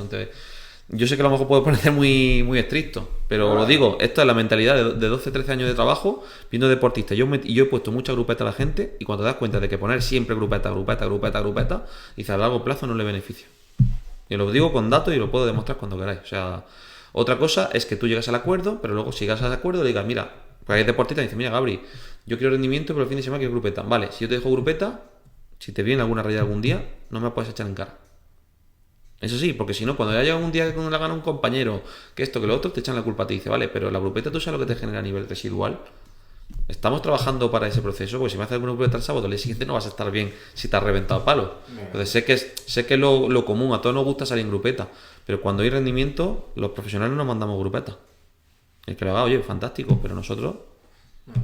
Yo sé que a lo mejor puede parecer muy, muy estricto, pero lo digo, esto es la mentalidad de 12, 13 años de trabajo viendo deportistas. Yo he puesto mucha grupeta a la gente y cuando te das cuenta de que poner siempre grupeta, dices a largo plazo no le beneficia. Y lo digo con datos y lo puedo demostrar cuando queráis. O sea, otra cosa es que tú llegas al acuerdo, pero luego si llegas al acuerdo le digas, mira, porque hay deportistas que dicen, mira Gabri, yo quiero rendimiento, pero el fin de semana quiero grupeta. Vale, si yo te dejo grupeta, si te viene alguna raya algún día, no me puedes echar en cara. Eso sí, porque si no, cuando ya llega un día que la gana un compañero, que esto, que lo otro, te echan la culpa a ti. Dice, vale, pero la grupeta tú sabes lo que te genera a nivel residual. Estamos trabajando para ese proceso, porque si me haces alguna grupeta el sábado, el día siguiente no vas a estar bien si te has reventado a palo. Entonces sé que es lo común, a todos nos gusta salir en grupeta, pero cuando hay rendimiento, los profesionales no mandamos grupeta. El que lo haga, oye, fantástico, pero nosotros...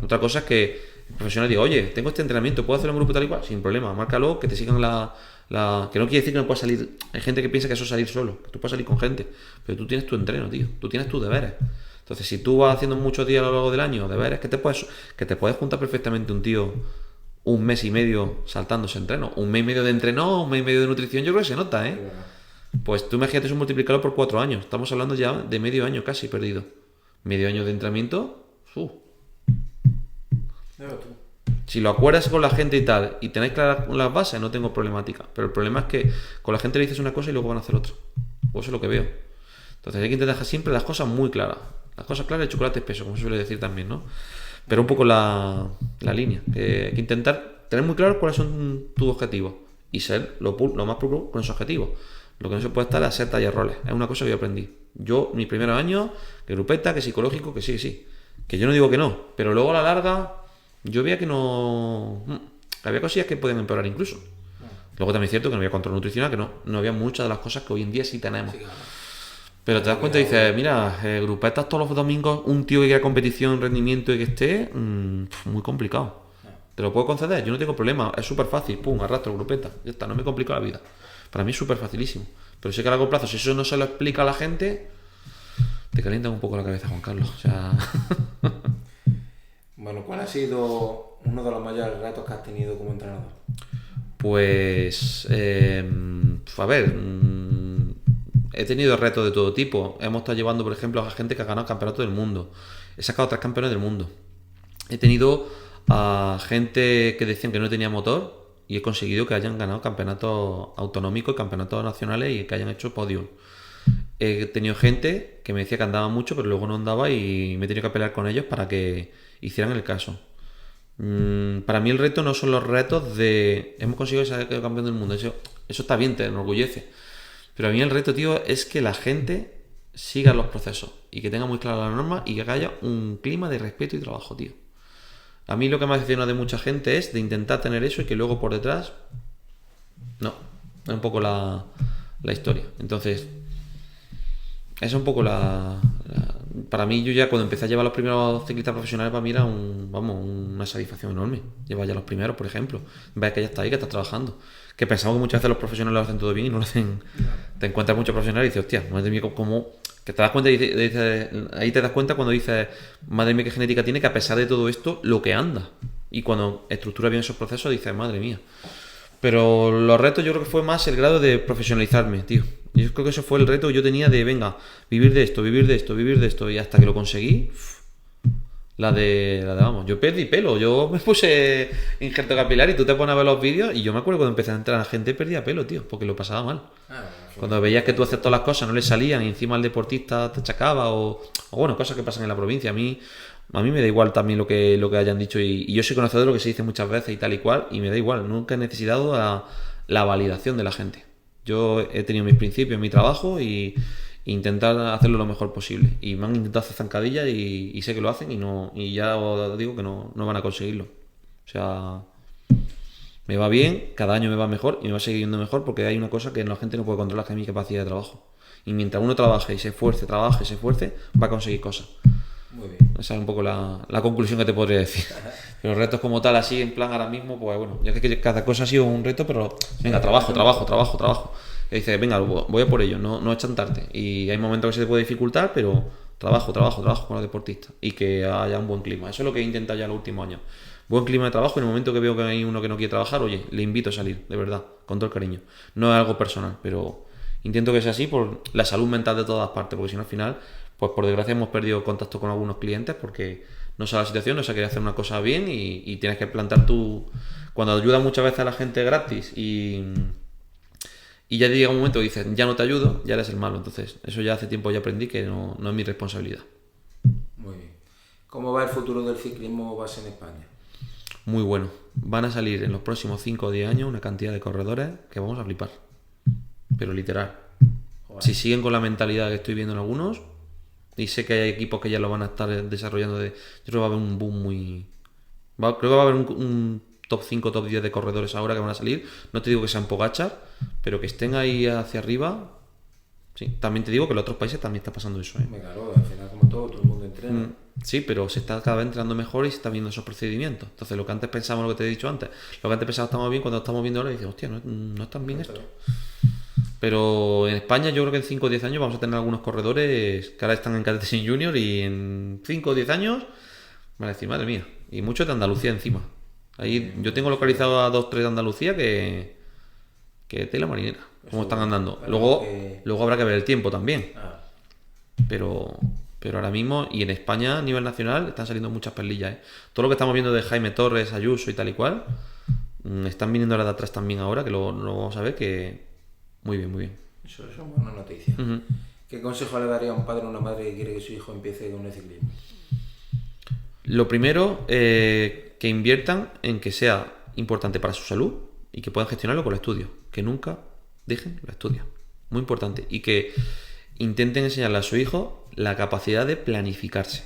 Otra cosa es que el profesional diga, oye, tengo este entrenamiento, ¿puedo hacerlo en grupo tal y cual? Sin problema, márcalo, que te sigan que no quiere decir que no puedas salir. Hay gente que piensa que eso es salir solo, que tú puedes salir con gente, pero tú tienes tu entreno, tío, tú tienes tus deberes. Entonces, si tú vas haciendo muchos días a lo largo del año deberes, que te puedes juntar perfectamente un tío un mes y medio saltándose entreno, un mes y medio de entreno, un mes y medio de nutrición, yo creo que se nota, ¿eh? Pues tú imagínate eso multiplicarlo por 4 años, estamos hablando ya de medio año casi perdido. Medio año de entrenamiento, Si lo acuerdas con la gente y tal, y tenéis claras las bases, no tengo problemática. Pero el problema es que con la gente le dices una cosa y luego van a hacer otra. Pues eso es lo que veo. Entonces hay que intentar dejar siempre las cosas muy claras. Las cosas claras, el chocolate espeso, como se suele decir también, ¿no? Pero un poco la línea. Hay que intentar tener muy claro cuáles son tus objetivos y ser lo más puro con esos objetivos. Lo que no se puede estar es hacer tallas roles. Es una cosa que yo aprendí. Yo, mis primeros años, que grupeta, que psicológico, que sí. Que yo no digo que no, pero luego a la larga yo veía que no... Había cosillas que pueden empeorar incluso. Luego también es cierto que no había control nutricional, que no había muchas de las cosas que hoy en día sí tenemos. Pero te das cuenta y dices, mira, grupetas todos los domingos, un tío que quiera competición, rendimiento y que esté, muy complicado. Te lo puedo conceder, yo no tengo problema, es súper fácil, arrastro grupeta, ya está, no me complica la vida. Para mí es súper facilísimo. Pero sé que a largo plazo, si eso no se lo explica a la gente, te calientan un poco la cabeza, Juan Carlos. O sea... Bueno, ¿cuál ha sido uno de los mayores retos que has tenido como entrenador? Pues, a ver, he tenido retos de todo tipo. Hemos estado llevando, por ejemplo, a gente que ha ganado campeonato del mundo. He sacado 3 campeones del mundo. He tenido a gente que decían que no tenía motor y he conseguido que hayan ganado campeonatos autonómicos, campeonatos nacionales y que hayan hecho podio. He tenido gente que me decía que andaba mucho, pero luego no andaba y me he tenido que pelear con ellos para que hicieran el caso. Para mí el reto no son los retos de hemos conseguido ser campeón del mundo, eso está bien, te enorgullece, pero a mí el reto, tío, es que la gente siga los procesos y que tenga muy clara la norma y que haya un clima de respeto y trabajo, tío. A mí lo que me ha decepcionado de mucha gente es de intentar tener eso y que luego por detrás no, es un poco la historia. Entonces es un poco para mí, yo ya cuando empecé a llevar los primeros ciclistas profesionales, para mí era una satisfacción enorme. Llevar ya los primeros, por ejemplo. Ves que ya está ahí, que estás trabajando. Que pensamos que muchas veces los profesionales lo hacen todo bien y no lo hacen. Te encuentras muchos profesionales y dices, hostia, madre mía, como... Que te das cuenta ahí te das cuenta cuando dices, madre mía, qué genética tiene, que a pesar de todo esto, lo que anda. Y cuando estructura bien esos procesos, dices, madre mía. Pero los retos yo creo que fue más el grado de profesionalizarme, tío. Yo creo que eso fue el reto que yo tenía de, venga, vivir de esto, y hasta que lo conseguí, vamos, yo perdí pelo, yo me puse injerto capilar y tú te pones a ver los vídeos y yo me acuerdo cuando empecé a entrar a gente perdía pelo, tío, porque lo pasaba mal. Cuando veías que tú hacías todas las cosas, no le salían y encima el deportista te achacaba o bueno, cosas que pasan en la provincia. A mí me da igual también lo que hayan dicho y yo soy conocedor de lo que se dice muchas veces y tal y cual y me da igual, nunca he necesitado la validación de la gente. Yo he tenido mis principios en mi trabajo y intentar hacerlo lo mejor posible. Y me han intentado hacer zancadillas y sé que lo hacen y ya os digo que no van a conseguirlo. O sea, me va bien, cada año me va mejor y me va a seguir yendo mejor porque hay una cosa que la gente no puede controlar, que es mi capacidad de trabajo. Y mientras uno trabaje y se esfuerce, va a conseguir cosas. Muy bien. Esa es un poco la conclusión que te podría decir. Pero retos como tal, así en plan ahora mismo, pues bueno, ya que cada cosa ha sido un reto, pero venga, trabajo. Y dices, venga, voy a por ello, no achantarte. Y hay momentos que se te puede dificultar, pero trabajo con los deportistas y que haya un buen clima. Eso es lo que he intentado ya en los últimos años. buen clima de trabajo, y en el momento que veo que hay uno que no quiere trabajar, oye, le invito a salir, de verdad, con todo el cariño. No es algo personal, pero intento que sea así por la salud mental de todas partes, porque si no, al final, pues por desgracia hemos perdido contacto con algunos clientes porque no sabe la situación, no se quiere hacer una cosa bien y tienes que plantar tu... Cuando ayudas muchas veces a la gente gratis y ya llega un momento que dices, ya no te ayudo, ya eres el malo. Entonces, eso ya hace tiempo ya aprendí que no es mi responsabilidad. Muy bien. ¿Cómo va el futuro del ciclismo base en España? Muy bueno. Van a salir en los próximos 5 o 10 años una cantidad de corredores que vamos a flipar. Pero literal. Joder. Si siguen con la mentalidad que estoy viendo en algunos, y sé que hay equipos que ya lo van a estar desarrollando, yo creo que va a haber un boom muy... creo que va a haber un top 5, top 10 de corredores ahora que van a salir. No te digo que sean Pogačar, pero que estén ahí hacia arriba. Sí, también te digo que en los otros países también está pasando eso, ¿eh? Claro, al final como todo el mundo entrena. Sí, pero se está cada vez entrenando mejor y se está viendo esos procedimientos. Entonces, lo que antes pensábamos, lo que te he dicho antes, lo que antes pensábamos estamos bien, cuando estamos viendo ahora dices, hostia, no es tan bien esto. Pero en España yo creo que en 5 o 10 años vamos a tener algunos corredores que ahora están en cadetes en junior, y en 5 o 10 años van a decir, madre mía, y muchos de Andalucía encima. Ahí yo tengo localizado a 2 3 de Andalucía que tela marinera, cómo están andando. Luego habrá que ver el tiempo también. Pero ahora mismo, y en España a nivel nacional, están saliendo muchas perlillas, ¿eh? Todo lo que estamos viendo de Jaime Torres, Ayuso y tal y cual, están viniendo ahora de atrás también ahora, que lo vamos a ver, que muy bien, muy bien. Eso es una buena noticia. ¿Qué consejo le daría a un padre o una madre que quiere que su hijo empiece con el ciclismo? Lo primero, que inviertan en que sea importante para su salud y que puedan gestionarlo con los estudios. Que nunca dejen los estudios. Muy importante. Y que intenten enseñarle a su hijo la capacidad de planificarse.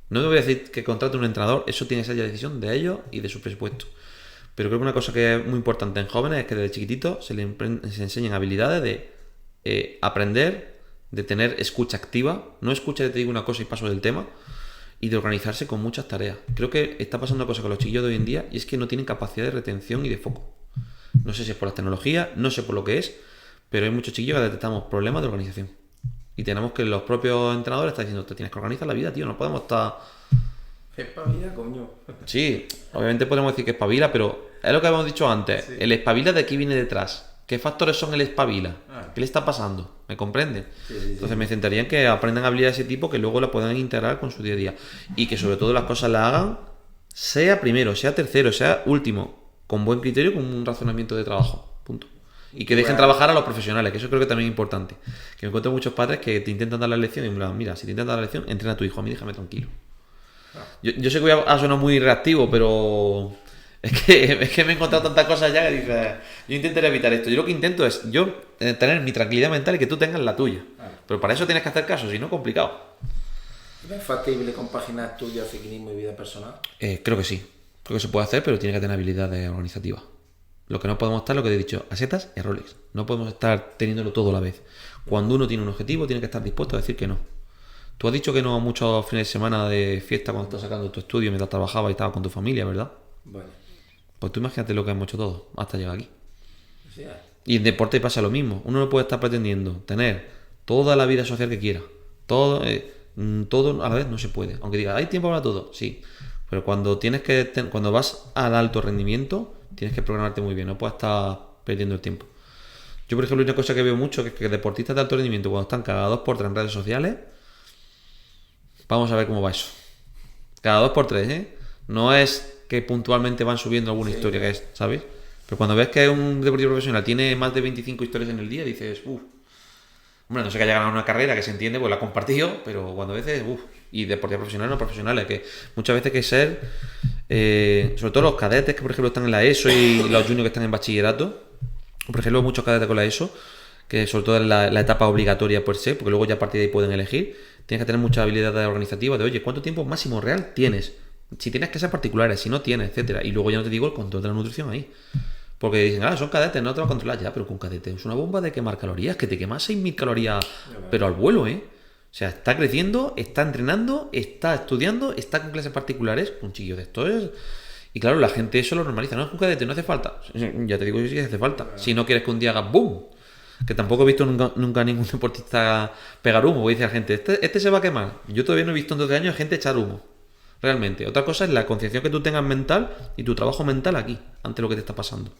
No me voy a decir que contrate un entrenador, eso tiene que ser ya decisión de ellos y de su presupuesto. Pero creo que una cosa que es muy importante en jóvenes es que desde chiquititos se enseñen habilidades de aprender, de tener escucha activa. No escucha de te digo una cosa y paso del tema. Y de organizarse con muchas tareas. Creo que está pasando una cosa con los chiquillos de hoy en día, y es que no tienen capacidad de retención y de foco. No sé si es por las tecnologías, no sé por lo que es, pero hay muchos chiquillos que detectamos problemas de organización. Y tenemos que los propios entrenadores están diciendo, te tienes que organizar la vida, tío, no podemos estar... Espabila, coño. Sí, obviamente podemos decir que espabila, pero es lo que habíamos dicho antes. Sí. El espabila, ¿de qué viene detrás? ¿Qué factores son el espabila? ¿Qué le está pasando? ¿Me comprenden? Sí. Entonces me centraría en que aprendan habilidades de ese tipo que luego la puedan integrar con su día a día. Y que sobre todo las cosas las hagan, sea primero, sea tercero, sea último, con buen criterio, con un razonamiento de trabajo. Punto. Y que dejen trabajar a los profesionales, que eso creo que también es importante. Que me encuentro muchos padres que te intentan dar la lección y me plan, mira, si te intentan dar la lección, entrena a tu hijo, a mí déjame tranquilo. Yo sé que voy a sonar muy reactivo, pero... Es que me he encontrado tantas cosas ya que dices, yo intentaré evitar esto. Yo lo que intento es tener mi tranquilidad mental y que tú tengas la tuya. Pero para eso tienes que hacer caso, si no, complicado. ¿Es factible compaginar estudio, ciclismo y vida personal? Creo que sí. Creo que se puede hacer, pero tiene que tener habilidades organizativas. Lo que no podemos estar, lo que he dicho, a setas y a roles. No podemos estar teniéndolo todo a la vez. Cuando uno tiene un objetivo, tiene que estar dispuesto a decir que no. Tú has dicho que no a muchos fines de semana de fiesta cuando estás sacando tu estudio mientras trabajabas y estabas con tu familia, ¿verdad? Vale. Pues tú imagínate lo que hemos hecho todos hasta llegar aquí. Sí. Y en deporte pasa lo mismo. Uno no puede estar pretendiendo tener toda la vida social que quiera. Todo a la vez no se puede. Aunque diga, hay tiempo para todo, sí. Pero cuando cuando vas al alto rendimiento, tienes que programarte muy bien. No puedes estar perdiendo el tiempo. Yo, por ejemplo, una cosa que veo mucho es que deportistas de alto rendimiento, cuando están cada 2x3 en redes sociales, vamos a ver cómo va eso. Cada 2x3, ¿eh? No es que puntualmente van subiendo alguna historia, que es, ¿sabes? Pero cuando ves que un deportista profesional tiene más de 25 historias en el día, dices, hombre, no sé que haya ganado una carrera, que se entiende, pues la ha compartido, pero cuando veces, y deportistas profesionales no profesionales, que muchas veces hay que ser, sobre todo los cadetes que por ejemplo están en la ESO y los juniors que están en bachillerato, por ejemplo muchos cadetes con la ESO, que sobre todo en la etapa obligatoria por se, porque luego ya a partir de ahí pueden elegir, tienes que tener mucha habilidad organizativa de, oye, ¿cuánto tiempo máximo real tienes? Si tienes que ser particulares, si no tienes, etcétera. Y luego ya no te digo el control de la nutrición ahí. Porque dicen, son cadetes, no te vas a controlar ya, pero con cadetes es una bomba de quemar calorías, que te quemas 6.000 calorías, pero al vuelo, ¿eh? O sea, está creciendo, está entrenando, está estudiando, está con clases particulares, un chiquillo de esto es... Y claro, la gente eso lo normaliza, no es un cadete, no hace falta. Ya te digo yo sí que hace falta. Si no quieres que un día hagas boom. Que tampoco he visto nunca ningún deportista pegar humo. Voy a decir a la gente, este se va a quemar. Yo todavía no he visto en 12 años gente echar humo. Realmente. Otra cosa es la conciencia que tú tengas mental y tu trabajo mental aquí, ante lo que te está pasando.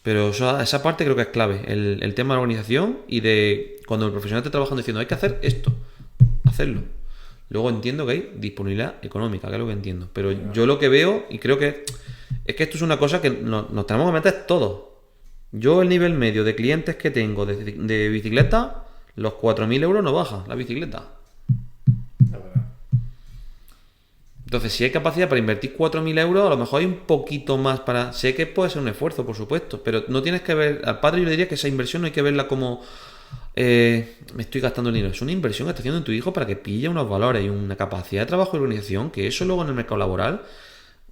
Pero esa parte creo que es clave. El tema de la organización y de cuando el profesional está trabajando diciendo hay que hacer esto, hacerlo. Luego entiendo que hay disponibilidad económica, que es lo que entiendo. Pero yo lo que veo, y creo que es que esto es una cosa que nos tenemos que meter todos. Yo el nivel medio de clientes que tengo de bicicleta, los 4.000 euros no baja la bicicleta. La verdad. Entonces, si hay capacidad para invertir 4.000 euros, a lo mejor hay un poquito más para... Sé que puede ser un esfuerzo, por supuesto, pero no tienes que ver... Al padre yo le diría que esa inversión no hay que verla como... me estoy gastando el dinero. Es una inversión que estás haciendo en tu hijo para que pille unos valores y una capacidad de trabajo y organización, que eso luego en el mercado laboral,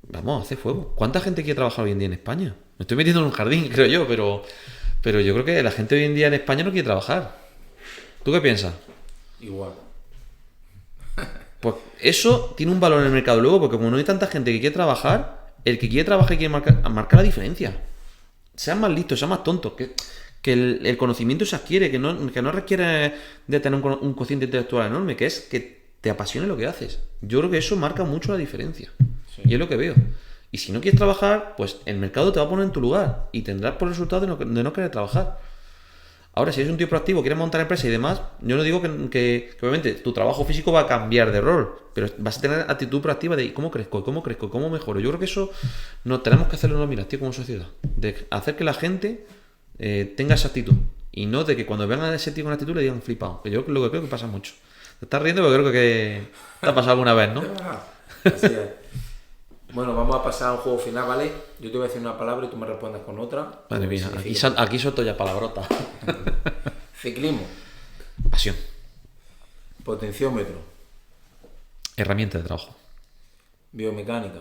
vamos, hace fuego. ¿Cuánta gente quiere trabajar hoy en día en España? Me estoy metiendo en un jardín, creo yo, pero yo creo que la gente hoy en día en España no quiere trabajar. ¿Tú qué piensas? Igual. Pues eso tiene un valor en el mercado luego, porque como no hay tanta gente que quiere trabajar, el que quiere trabajar y quiere marcar la diferencia. Sean más listos, sean más tontos, que el conocimiento se adquiere, que no requiere de tener un cociente intelectual enorme, que es que te apasione lo que haces. Yo creo que eso marca mucho la diferencia. Sí. Y es lo que veo. Y si no quieres trabajar, pues el mercado te va a poner en tu lugar y tendrás por resultado de no querer trabajar. Ahora, si eres un tío proactivo, quieres montar empresa y demás, yo no digo que obviamente tu trabajo físico va a cambiar de rol, pero vas a tener actitud proactiva de cómo crezco, cómo mejoro. Yo creo que eso nos tenemos que hacerlo mira, tío, como sociedad, de hacer que la gente tenga esa actitud y no de que cuando vean a ese tío con actitud le digan flipado, que yo lo que creo que pasa mucho. Te estás riendo porque creo que te ha pasado alguna vez, ¿no? Así es. Bueno, vamos a pasar a un juego final, ¿vale? Yo te voy a decir una palabra y tú me respondes con otra. Madre mía, aquí suelto ya palabrota. Ciclismo. Pasión. Potenciómetro. Herramienta de trabajo. Biomecánica.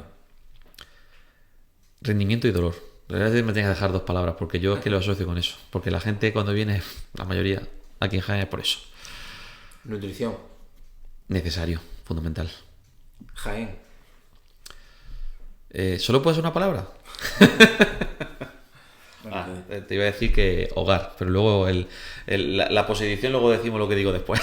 Rendimiento y dolor. La verdad es que me tienes que dejar dos palabras porque yo es que lo asocio con eso. Porque la gente cuando viene, la mayoría, aquí en Jaén es por eso. Nutrición. Necesario, fundamental. Jaén. ¿Solo puede ser una palabra? Te iba a decir que hogar, pero luego la posedición luego decimos lo que digo después.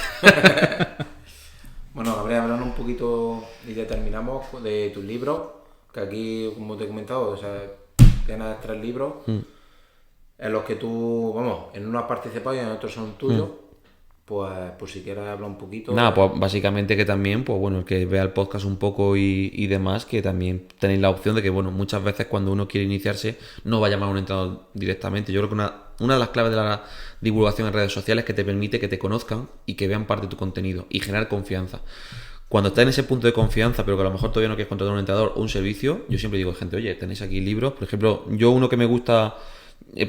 Bueno, Gabriel, hablando un poquito y ya terminamos de tus libros, que aquí, como te he comentado, o sea, tienes 3 libros en los que tú, vamos, en unos has participado y en otros son tuyos. Pues si quieres hablar un poquito. Nada, pues básicamente que también, pues bueno, el que vea el podcast un poco y demás, que también tenéis la opción de que, bueno, muchas veces cuando uno quiere iniciarse no va a llamar a un entrenador directamente. Yo creo que una de las claves de la divulgación en redes sociales es que te permite que te conozcan y que vean parte de tu contenido y generar confianza. Cuando estás en ese punto de confianza, pero que a lo mejor todavía no quieres contratar a un entrenador o un servicio, yo siempre digo, gente, oye, tenéis aquí libros. Por ejemplo, yo uno que me gusta...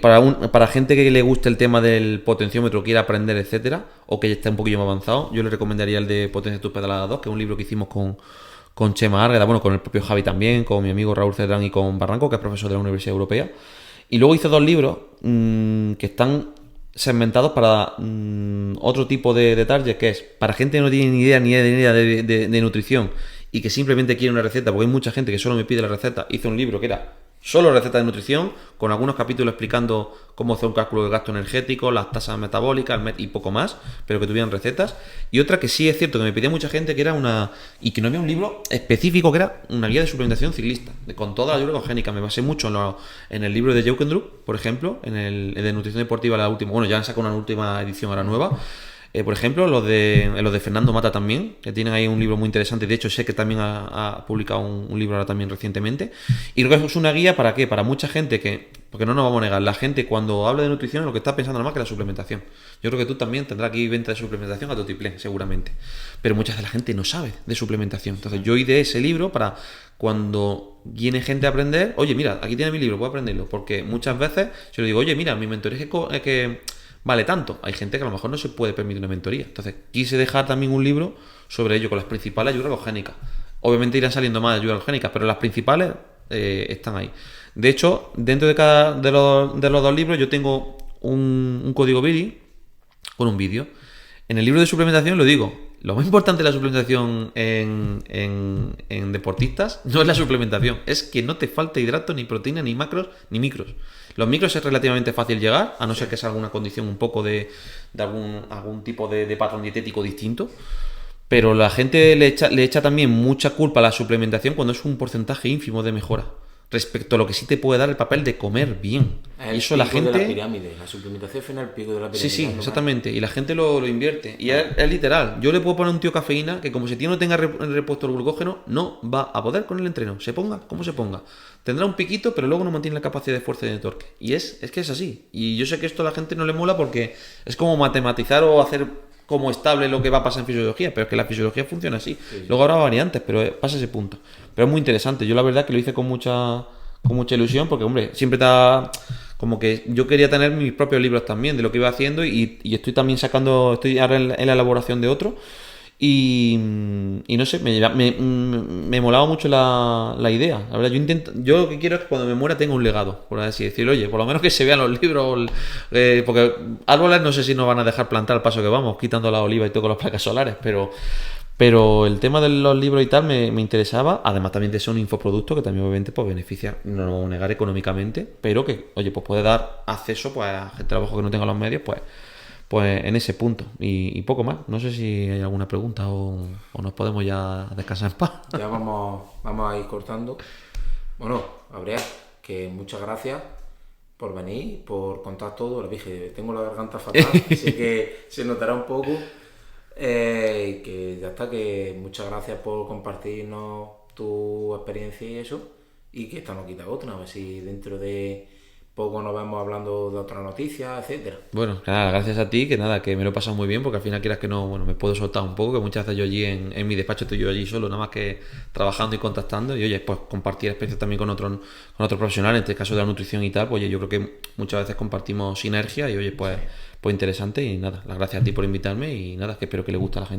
Para gente que le guste el tema del potenciómetro, quiera aprender, etcétera, o que ya esté un poquillo más avanzado, yo le recomendaría el de Potencia tus pedaladas 2, que es un libro que hicimos con Chema Árgueda, bueno, con el propio Javi también, con mi amigo Raúl Cedrán y con Barranco, que es profesor de la Universidad Europea. Y luego hice 2 libros que están segmentados para otro tipo de target, que es para gente que no tiene ni idea de nutrición y que simplemente quiere una receta, porque hay mucha gente que solo me pide la receta. Hice un libro que era solo recetas de nutrición, con algunos capítulos explicando cómo hacer un cálculo de gasto energético, las tasas metabólicas y poco más, pero que tuvieran recetas. Y otra que sí es cierto que me pedía mucha gente, que era y que no había un libro específico, que era una guía de suplementación ciclista, con toda la ayuda congénica. Me basé mucho en el libro de Jeukendrup, por ejemplo, en el de nutrición deportiva, la última, bueno, ya han sacado una última edición ahora nueva. Por ejemplo, los de Fernando Mata también, que tienen ahí un libro muy interesante. De hecho, sé que también ha publicado un libro ahora también recientemente. Y creo que es una guía para qué, para mucha gente porque no nos vamos a negar, la gente cuando habla de nutrición lo que está pensando nada más que la suplementación. Yo creo que tú también tendrás aquí venta de suplementación a tu tiplén, seguramente. Pero mucha de la gente no sabe de suplementación. Entonces yo ideé ese libro para cuando viene gente a aprender, oye, mira, aquí tiene mi libro, puedo aprenderlo. Porque muchas veces yo le digo, oye, mira, mi mentoría es que vale tanto. Hay gente que a lo mejor no se puede permitir una mentoría. Entonces quise dejar también un libro sobre ello, con las principales ayudas halogénicas. Obviamente irán saliendo más ayudas halogénicas, pero las principales están ahí. De hecho, dentro de cada de los 2 libros yo tengo un código BIDI con un vídeo. En el libro de suplementación lo digo, lo más importante de la suplementación en deportistas no es la suplementación, es que no te falte hidratos, ni proteína, ni macros, ni micros. Los micros es relativamente fácil llegar, a no ser que sea alguna condición un poco de algún tipo de patrón dietético distinto. Pero la gente le echa también mucha culpa a la suplementación cuando es un porcentaje ínfimo de mejora respecto a lo que sí te puede dar el papel de comer bien. El Y eso la pico de gente... la pirámide. La suplementación final, el pico de la pirámide. Sí, ¿no? exactamente. Y la gente lo invierte. Y es literal. Yo le puedo poner a un tío cafeína que como si tío no tenga repuesto el glucógeno, no va a poder con el entreno. Se ponga como se ponga. Tendrá un piquito, pero luego no mantiene la capacidad de fuerza y de torque. Y es que es así. Y yo sé que esto a la gente no le mola porque es como matematizar o hacer como estable lo que va a pasar en fisiología. Pero es que la fisiología funciona así. Sí. Luego habrá variantes, pero pasa ese punto. Pero es muy interesante. Yo la verdad que lo hice con mucha ilusión porque, hombre, siempre está... Como que yo quería tener mis propios libros también de lo que iba haciendo y estoy también estoy ahora en la elaboración de otro y no sé, me molaba mucho la idea. La verdad, yo lo que quiero es que cuando me muera tenga un legado, por así decirlo, oye, por lo menos que se vean los libros, porque árboles no sé si nos van a dejar plantar al paso que vamos, quitando la oliva y todo con las placas solares, pero el tema de los libros y tal me interesaba, además también de ser un infoproducto que también obviamente pues beneficia, no lo voy a negar económicamente, pero que, oye, pues puede dar acceso pues a gente trabajo que no tenga los medios, pues en ese punto. Y poco más. No sé si hay alguna pregunta o nos podemos ya descansar en paz. Ya vamos a ir cortando. Bueno, Gabriel, que muchas gracias por venir, por contar todo. Le dije, tengo la garganta fatal, así que se notará un poco. Que ya está, que muchas gracias por compartirnos tu experiencia y eso, y que esta no quita otra, a ver si dentro de poco nos vemos hablando de otra noticia, etcétera. Bueno, nada, gracias a ti, que nada, que me lo he pasado muy bien, porque al final quieras que no, bueno, me puedo soltar un poco, que muchas veces yo allí en mi despacho estoy yo allí solo, nada más que trabajando y contactando, y oye, pues compartir experiencias también con otros profesionales, en este caso de la nutrición y tal, pues oye, yo creo que muchas veces compartimos sinergia y oye, pues interesante y nada, las gracias a ti por invitarme y nada, que espero que le guste a la gente.